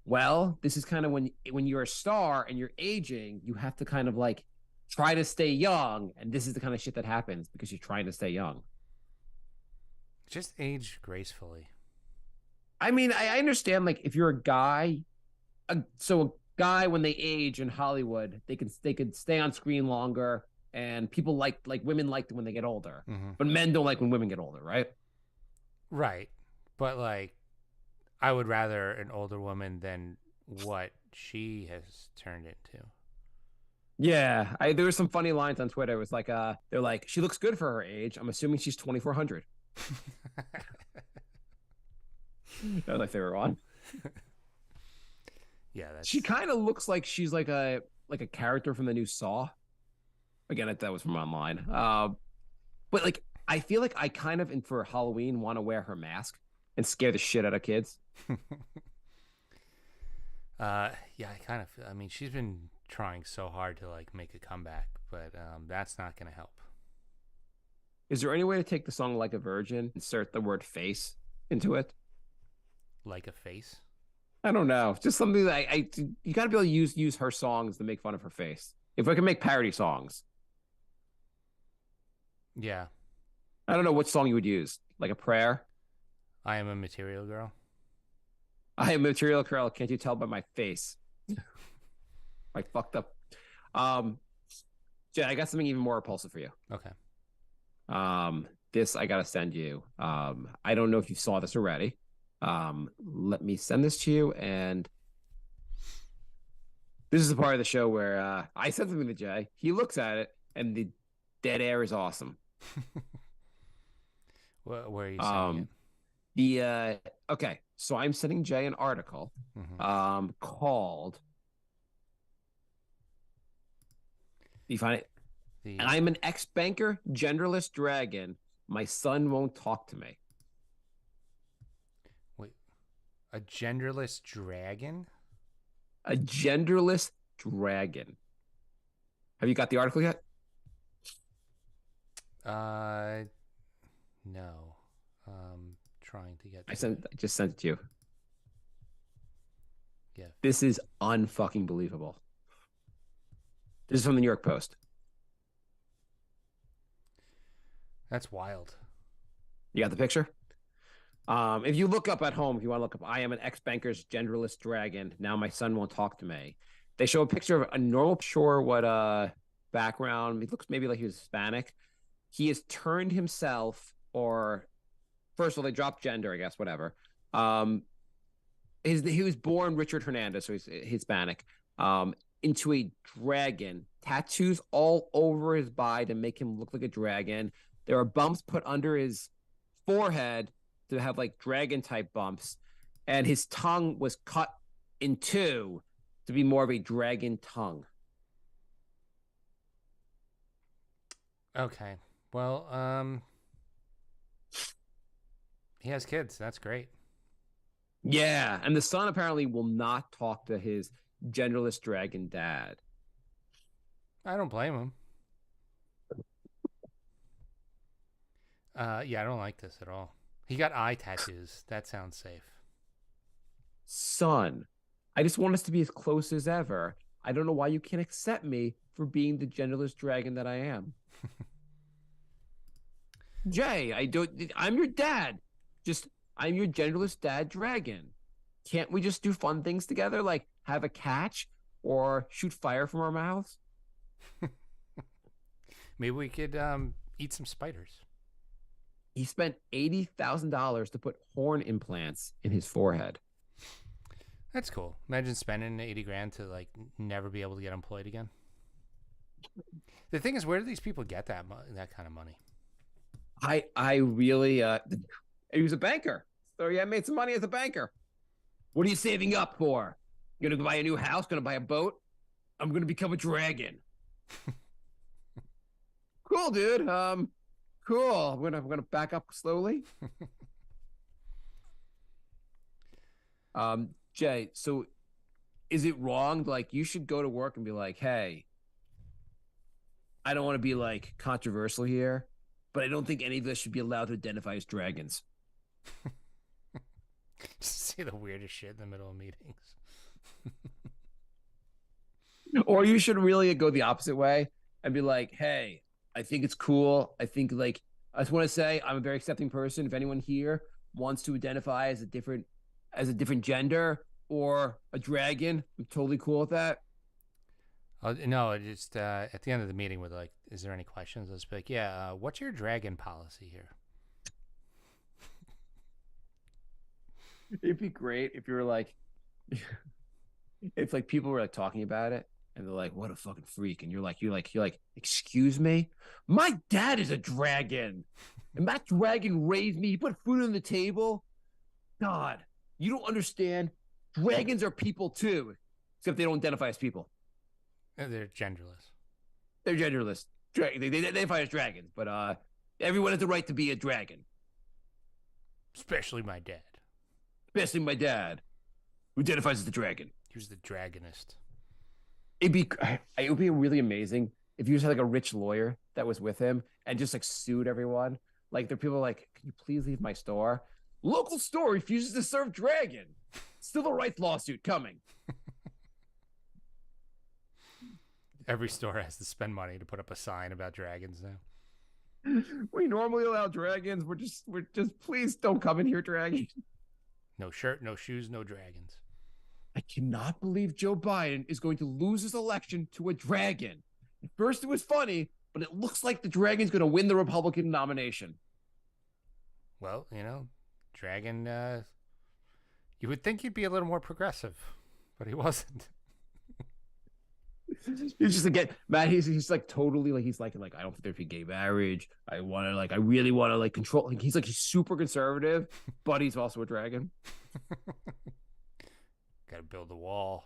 well, this is kind of when you're a star and you're aging, you have to kind of like try to stay young, and this is the kind of shit that happens because you're trying to stay young. Just age gracefully. I mean, I understand, like, if you're a guy, a guy, when they age in Hollywood, they could stay on screen longer, and people like women like when they get older, but men don't like when women get older, right? Right, but like, I would rather an older woman than what she has turned into. Yeah, there were some funny lines on Twitter. It was like, they're like, she looks good for her age. I'm assuming she's 2,400. That was my favorite one. Yeah, she kind of looks like she's like a character from the new Saw. Again, that was from online. But like, I feel like I kind of, and for Halloween, want to wear her mask and scare the shit out of kids. Yeah, I mean, she's been trying so hard to like make a comeback, but that's not going to help. Is there any way to take the song Like a Virgin, insert the word face into it? Like a face? I don't know. Just something that you got to be able to use her songs to make fun of her face. If I can make parody songs. Yeah. I don't know what song you would use. Like a prayer? I Am a Material Girl. I am a material girl. Can't you tell by my face? I fucked up. Jay, I got something even more repulsive for you. Okay. This I gotta send you. I don't know if you saw this already. Let me send this to you, and this is the part of the show where I sent something to Jay. He looks at it, and the dead air is awesome. Where are you sending it? Okay, so I'm sending Jay an article called, you find it? I'm an ex-banker, genderless dragon. My son won't talk to me. Wait, a genderless dragon? A genderless dragon. Have you got the article yet? No. Trying to get. I just sent it to you. Yeah. This is unfucking believable. This is from the New York Post. That's wild. You got the picture? If you look up at home, if you want to look up, I am an ex-banker's genderless dragon. Now my son won't talk to me. They show a picture of a normal, sure what background. He looks maybe like he was Hispanic. He has turned himself, or first of all, they dropped gender, I guess, whatever. He was born Richard Hernandez, so he's Hispanic, into a dragon. Tattoos all over his body to make him look like a dragon. There are bumps put under his forehead to have like dragon type bumps, and his tongue was cut in two to be more of a dragon tongue. Okay. Well, he has kids. That's great. Yeah, and the son apparently will not talk to his genderless dragon dad. I don't blame him. Yeah, I don't like this at all. He got eye tattoos. That sounds safe. Son, I just want us to be as close as ever. I don't know why you can't accept me for being the genderless dragon that I am. Jay, I'm your dad. I'm your genderless dad dragon. Can't we just do fun things together, like have a catch or shoot fire from our mouths? Maybe we could eat some spiders. He spent $80,000 to put horn implants in his forehead. That's cool. Imagine spending 80 grand to like never be able to get employed again. The thing is, where do these people get that kind of money? I really he was a banker, so yeah, made some money as a banker. What are you saving up for? You gonna buy a new house? Gonna buy a boat? I'm gonna become a dragon. Cool. cool, dude. Cool. I'm gonna back up slowly. Jay, so is it wrong? Like, you should go to work and be like, hey, I don't want to be like controversial here, but I don't think any of us should be allowed to identify as dragons. Just say the weirdest shit in the middle of meetings. Or you should really go the opposite way and be like, hey, I think it's cool. I think, like, I just want to say I'm a very accepting person. If anyone here wants to identify as a different gender or a dragon, I'm totally cool with that. No, just at the end of the meeting, with like, is there any questions? Let's be like, yeah, what's your dragon policy here? It'd be great if you were like, it's like people were like talking about it and they're like, what a fucking freak. And you're like, excuse me? My dad is a dragon. And that dragon raised me. He put food on the table. God, you don't understand. Dragons are people too, except they don't identify as people. They're genderless. They're genderless. They identify as dragons, but everyone has the right to be a dragon. Especially my dad. Especially my dad, who identifies as the dragon. He was the dragonist. It would be really amazing if you just had like a rich lawyer that was with him and just like sued everyone. Like, there are people like, can you please leave my store? Local store refuses to serve dragon. Civil rights lawsuit coming. Every store has to spend money to put up a sign about dragons now. We normally allow dragons. We're just please don't come in here, dragon. No shirt, no shoes, no dragons. I cannot believe Joe Biden is going to lose his election to a dragon. At first it was funny, but it looks like the dragon's going to win the Republican nomination. Well, dragon, you would think he'd be a little more progressive, but he wasn't. He's just again, Matt. He's like totally like I don't think there'd be gay marriage. I really want to like control. Like, he's super conservative, but he's also a dragon. Got to build a wall.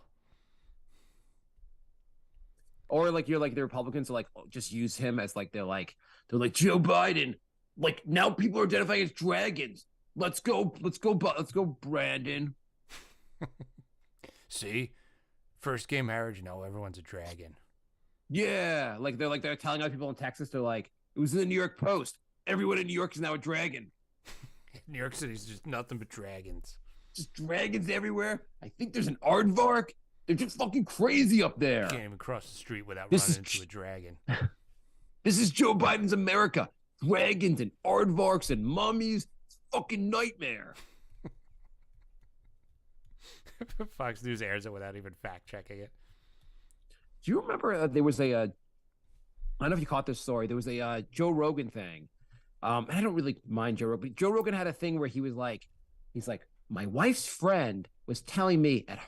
Or like you're like the Republicans are like, just use him as like they're like Joe Biden. Like, now people are identifying as dragons. Let's go, Brandon. See. First gay marriage, no, everyone's a dragon. Yeah, they're telling other people in Texas, they're like, it was in the New York Post. Everyone in New York is now a dragon. New York City's just nothing but dragons. Just dragons everywhere. I think there's an aardvark. They're just fucking crazy up there. You can't even cross the street without running into a dragon. This is Joe Biden's America. Dragons and aardvarks and mummies. It's a fucking nightmare. Fox News airs it without even fact checking it. Do you remember there was a I don't know if you caught this story. There was a Joe Rogan thing. I don't really mind Joe Rogan. But Joe Rogan had a thing where he's like, my wife's friend was telling me at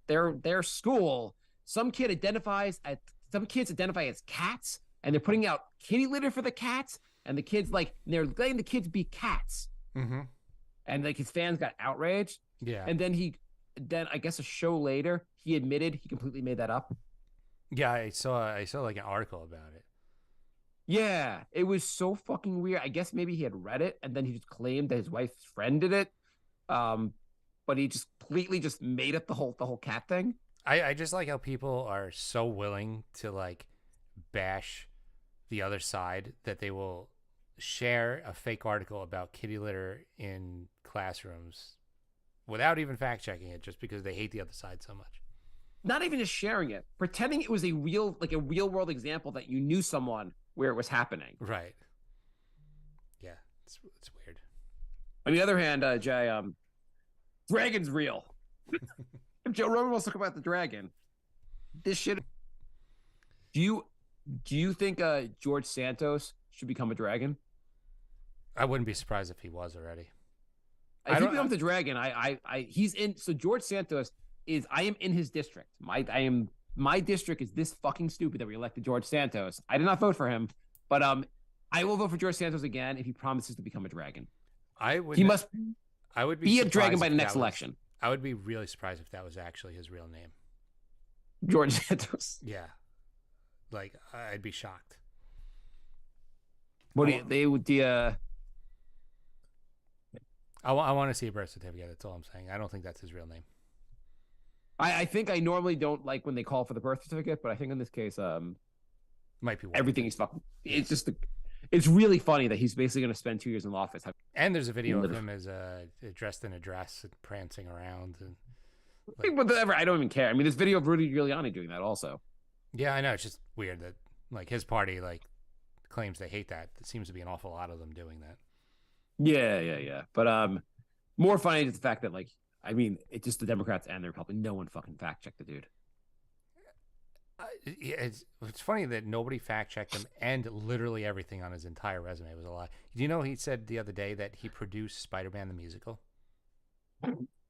their school, some kids identify as cats, and they're putting out kitty litter for the cats, and the kids they're letting the kids be cats. Mm-hmm. And like his fans got outraged. Yeah. And then I guess a show later, he admitted he completely made that up. Yeah, I saw like an article about it. Yeah, it was so fucking weird. I guess maybe he had read it and then he just claimed that his wife's friend did it. But he just completely just made up the whole cat thing. I just like how people are so willing to like bash the other side that they will share a fake article about kitty litter in classrooms without even fact checking it, just because they hate the other side so much. Not even just sharing it, pretending it was a real world example that you knew someone where it was happening. Right. Yeah, it's weird. On the other hand, Jay, dragon's real. If Joe Rogan wants to talk about the dragon, this shit. Do you think George Santos should become a dragon? I wouldn't be surprised if he was already. If he becomes a dragon, he's in. So George Santos I am in his district. My district is this fucking stupid that we elected George Santos. I did not vote for him, but I will vote for George Santos again if he promises to become a dragon. I would be a dragon by the next election. I would be really surprised if that was actually his real name. George Santos. Yeah. Like, I'd be shocked. What do you, they would the I want to see a birth certificate. That's all I'm saying. I don't think that's his real name. I think I normally don't like when they call for the birth certificate, but I think in this case, Might be everything he's fucking. It's just it's really funny that he's basically going to spend 2 years in office. And there's a video of him as dressed in a dress and prancing around and. Whatever, I don't even care. I mean, this video of Rudy Giuliani doing that also. Yeah, I know. It's just weird that like his party like claims they hate that. There seems to be an awful lot of them doing that. Yeah. But more funny is the fact that like I mean, it's just the Democrats and the Republicans. No one fucking fact checked the dude. Yeah, it's funny that nobody fact checked him, and literally everything on his entire resume was a lie. Do you know he said the other day that he produced Spider-Man the musical?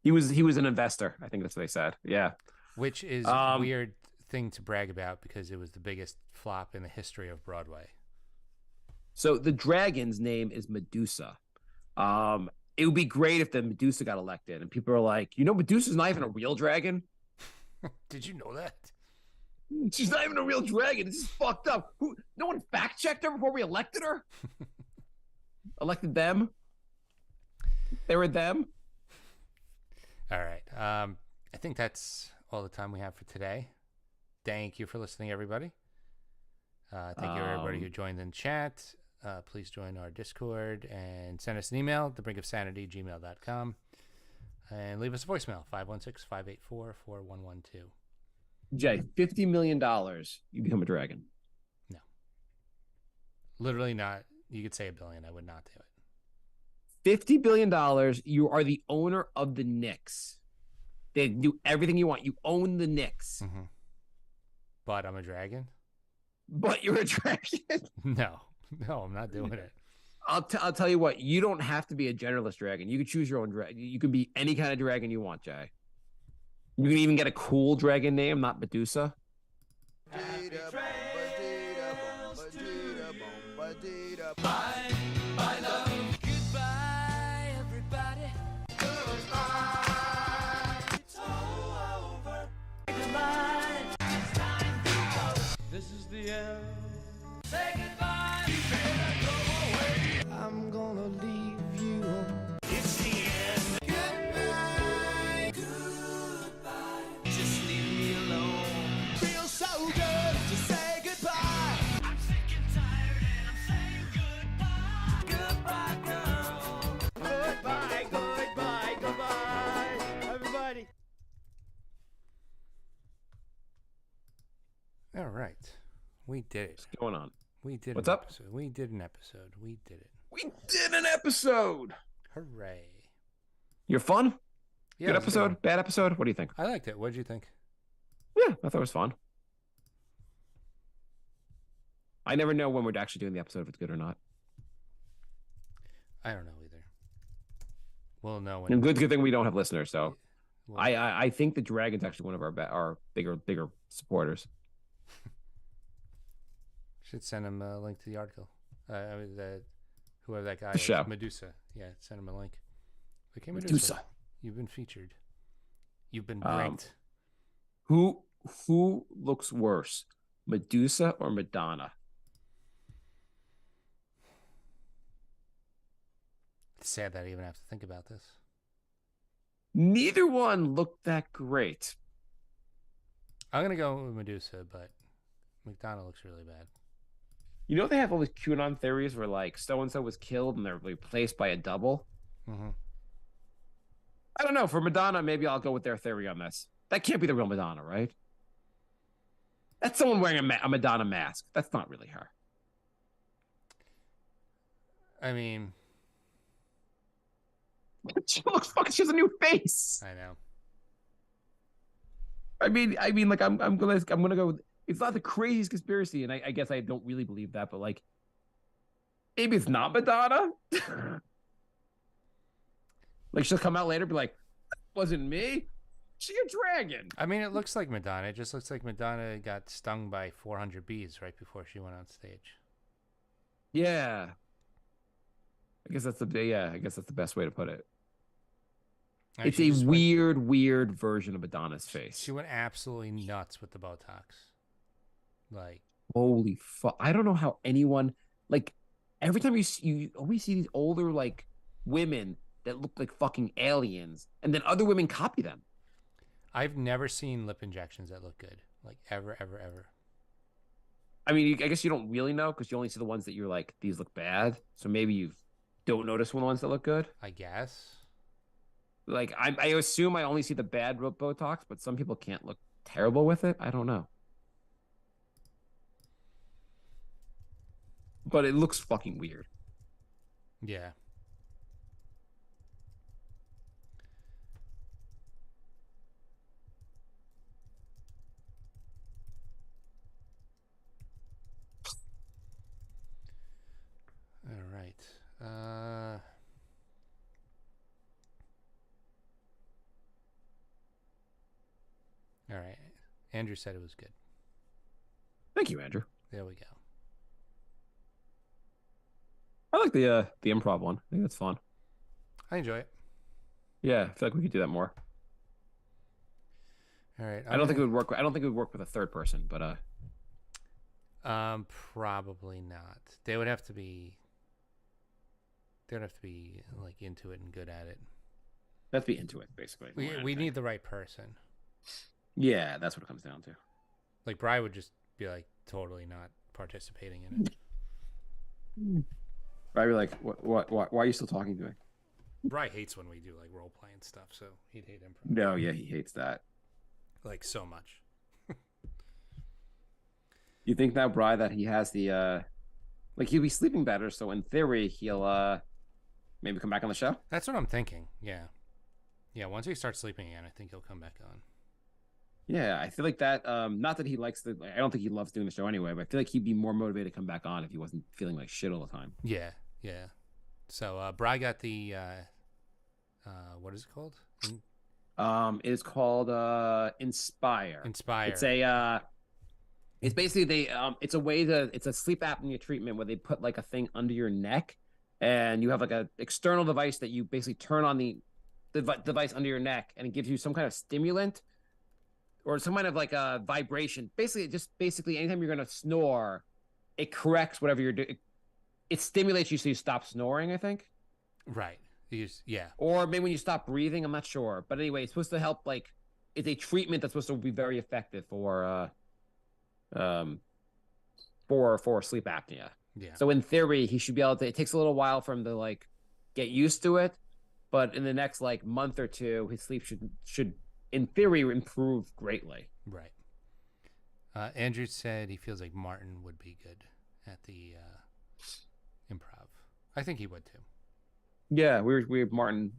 He was an investor. I think that's what they said. Yeah, which is a weird thing to brag about because it was the biggest flop in the history of Broadway. So the dragon's name is Medusa. It would be great if the Medusa got elected, and people are like, Medusa's not even a real dragon. Did you know that? She's not even a real dragon. This is fucked up. No one fact checked her before we elected her. Elected them. They were them. All right. I think that's all the time we have for today. Thank you for listening, everybody. Thank you, everybody who joined in chat. Please join our Discord and send us an email, thebrinkofsanity@gmail.com. And leave us a voicemail, 516-584-4112. Jay, $50 million, you become a dragon. No. Literally not. You could say $1 billion. I would not do it. $50 billion, you are the owner of the Knicks. They do everything you want. You own the Knicks. Mm-hmm. But I'm a dragon? But you're a dragon? No, I'm not doing it. I'll tell you what, you don't have to be a generalist dragon. You can choose your own dragon. You can be any kind of dragon you want, Jay. You can even get a cool dragon name, not Medusa. Bye, love. Goodbye, everybody. Goodbye. It's all over. Goodbye. It's time to go. This is the end. Say goodbye. You better go away. I'm gonna leave you. It's the end. Goodbye. Goodbye. Just leave me alone. Feels so good to say goodbye. I'm sick and tired and I'm saying goodbye. Goodbye, girl. Goodbye, everybody. All right. We did it. What's going on? We did What's an up? Episode. We did an episode. We did it. We did an episode. Hooray. You're fun? Yeah, Good it was a episode? one. Bad episode? What do you think? I liked it. What did you think? Yeah, I thought it was fun. I never know when we're actually doing the episode if it's good or not. I don't know either. We'll know when. And good thing we don't have listeners, so Well, I think the Dragon's actually one of our bigger supporters. should send him a link to the article. Whoever that guy The is, show. Medusa. Yeah, send him a link. Okay, Medusa. You've been featured. You've been Um, ranked. Who looks worse, Medusa or Madonna? It's sad that I even have to think about this. Neither one looked that great. I'm gonna go with Medusa, but Madonna looks really bad. You know they have all these QAnon theories where like so and so was killed and they're replaced by a double. Mm-hmm. I don't know. For Madonna, maybe I'll go with their theory on this. That can't be the real Madonna, right? That's someone wearing a Madonna mask. That's not really her. I mean, She looks fucking. She has a new face. I know. I mean, like I'm gonna go. It's not the craziest conspiracy, and I guess I don't really believe that, but like, maybe it's not Madonna. Like she'll come out later, and be like, "Wasn't me. She a dragon." I mean, it looks like Madonna. It just looks like Madonna got stung by 400 bees right before she went on stage. Yeah. I guess that's the best way to put it. And It's she a just weird version of Madonna's face. She went absolutely nuts with the Botox. Like, Holy fuck. I don't know how anyone, like, every time you always see these older like women that look like fucking aliens, and then other women copy them. I've never seen lip injections that look good, like ever, ever, ever. I mean, I guess you don't really know because you only see the ones that you're like, these look bad. So maybe you don't notice the ones that look good. I guess. Like I assume I only see the bad Botox, but some people can't look terrible with it. I don't know. But it looks fucking weird. Yeah. All right. All right. Andrew said it was good. Thank you, Andrew. There we go. I like the improv one. I think that's fun. I enjoy it. Yeah, I feel like we could do that more. All right. I don't think it would work. I don't think it would work with a third person, but probably not. They would have to be. They'd have to be like into it and good at it. let's be into it, basically. We need the right person. Yeah, that's what it comes down to. Like Bri would just be like totally not participating in it. I'd be like, what, why are you still talking to me? Bri hates when we do like role playing stuff, so he'd hate improv. No, yeah, he hates that. Like so much. You think now, Bri, that he has the like he'll be sleeping better, so in theory he'll maybe come back on the show? That's what I'm thinking. Yeah. Yeah, once he starts sleeping again, I think he'll come back on. Yeah, I feel like that not that he likes the I don't think he loves doing the show anyway, but I feel like he'd be more motivated to come back on if he wasn't feeling like shit all the time. Yeah, yeah. So Bri got the what is it called? It is called Inspire. Inspire. It's a it's basically it's a way to it's a sleep apnea treatment where they put like a thing under your neck and you have like a external device that you basically turn on the device under your neck and it gives you some kind of stimulant or some kind of like a vibration. Basically anytime you're going to snore, it corrects whatever you're doing. It stimulates you so you stop snoring, I think. Right. Yeah. Or maybe when you stop breathing, I'm not sure. But anyway, it's supposed to help like it's a treatment that's supposed to be very effective for sleep apnea. Yeah. So in theory, he should be able to it takes a little while for him to like get used to it, but in the next like month or two, his sleep should in theory improve greatly. Right. Andrew said he feels like Martin would be good at the improv. I think he would too. Yeah, we Martin.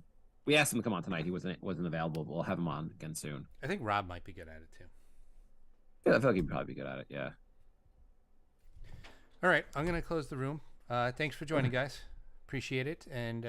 We asked him to come on tonight. He wasn't available. But we'll have him on again soon. I think Rob might be good at it too. Yeah, I feel like he'd probably be good at it. Yeah. All right, I'm gonna close the room. Thanks for joining, guys. Appreciate it, and.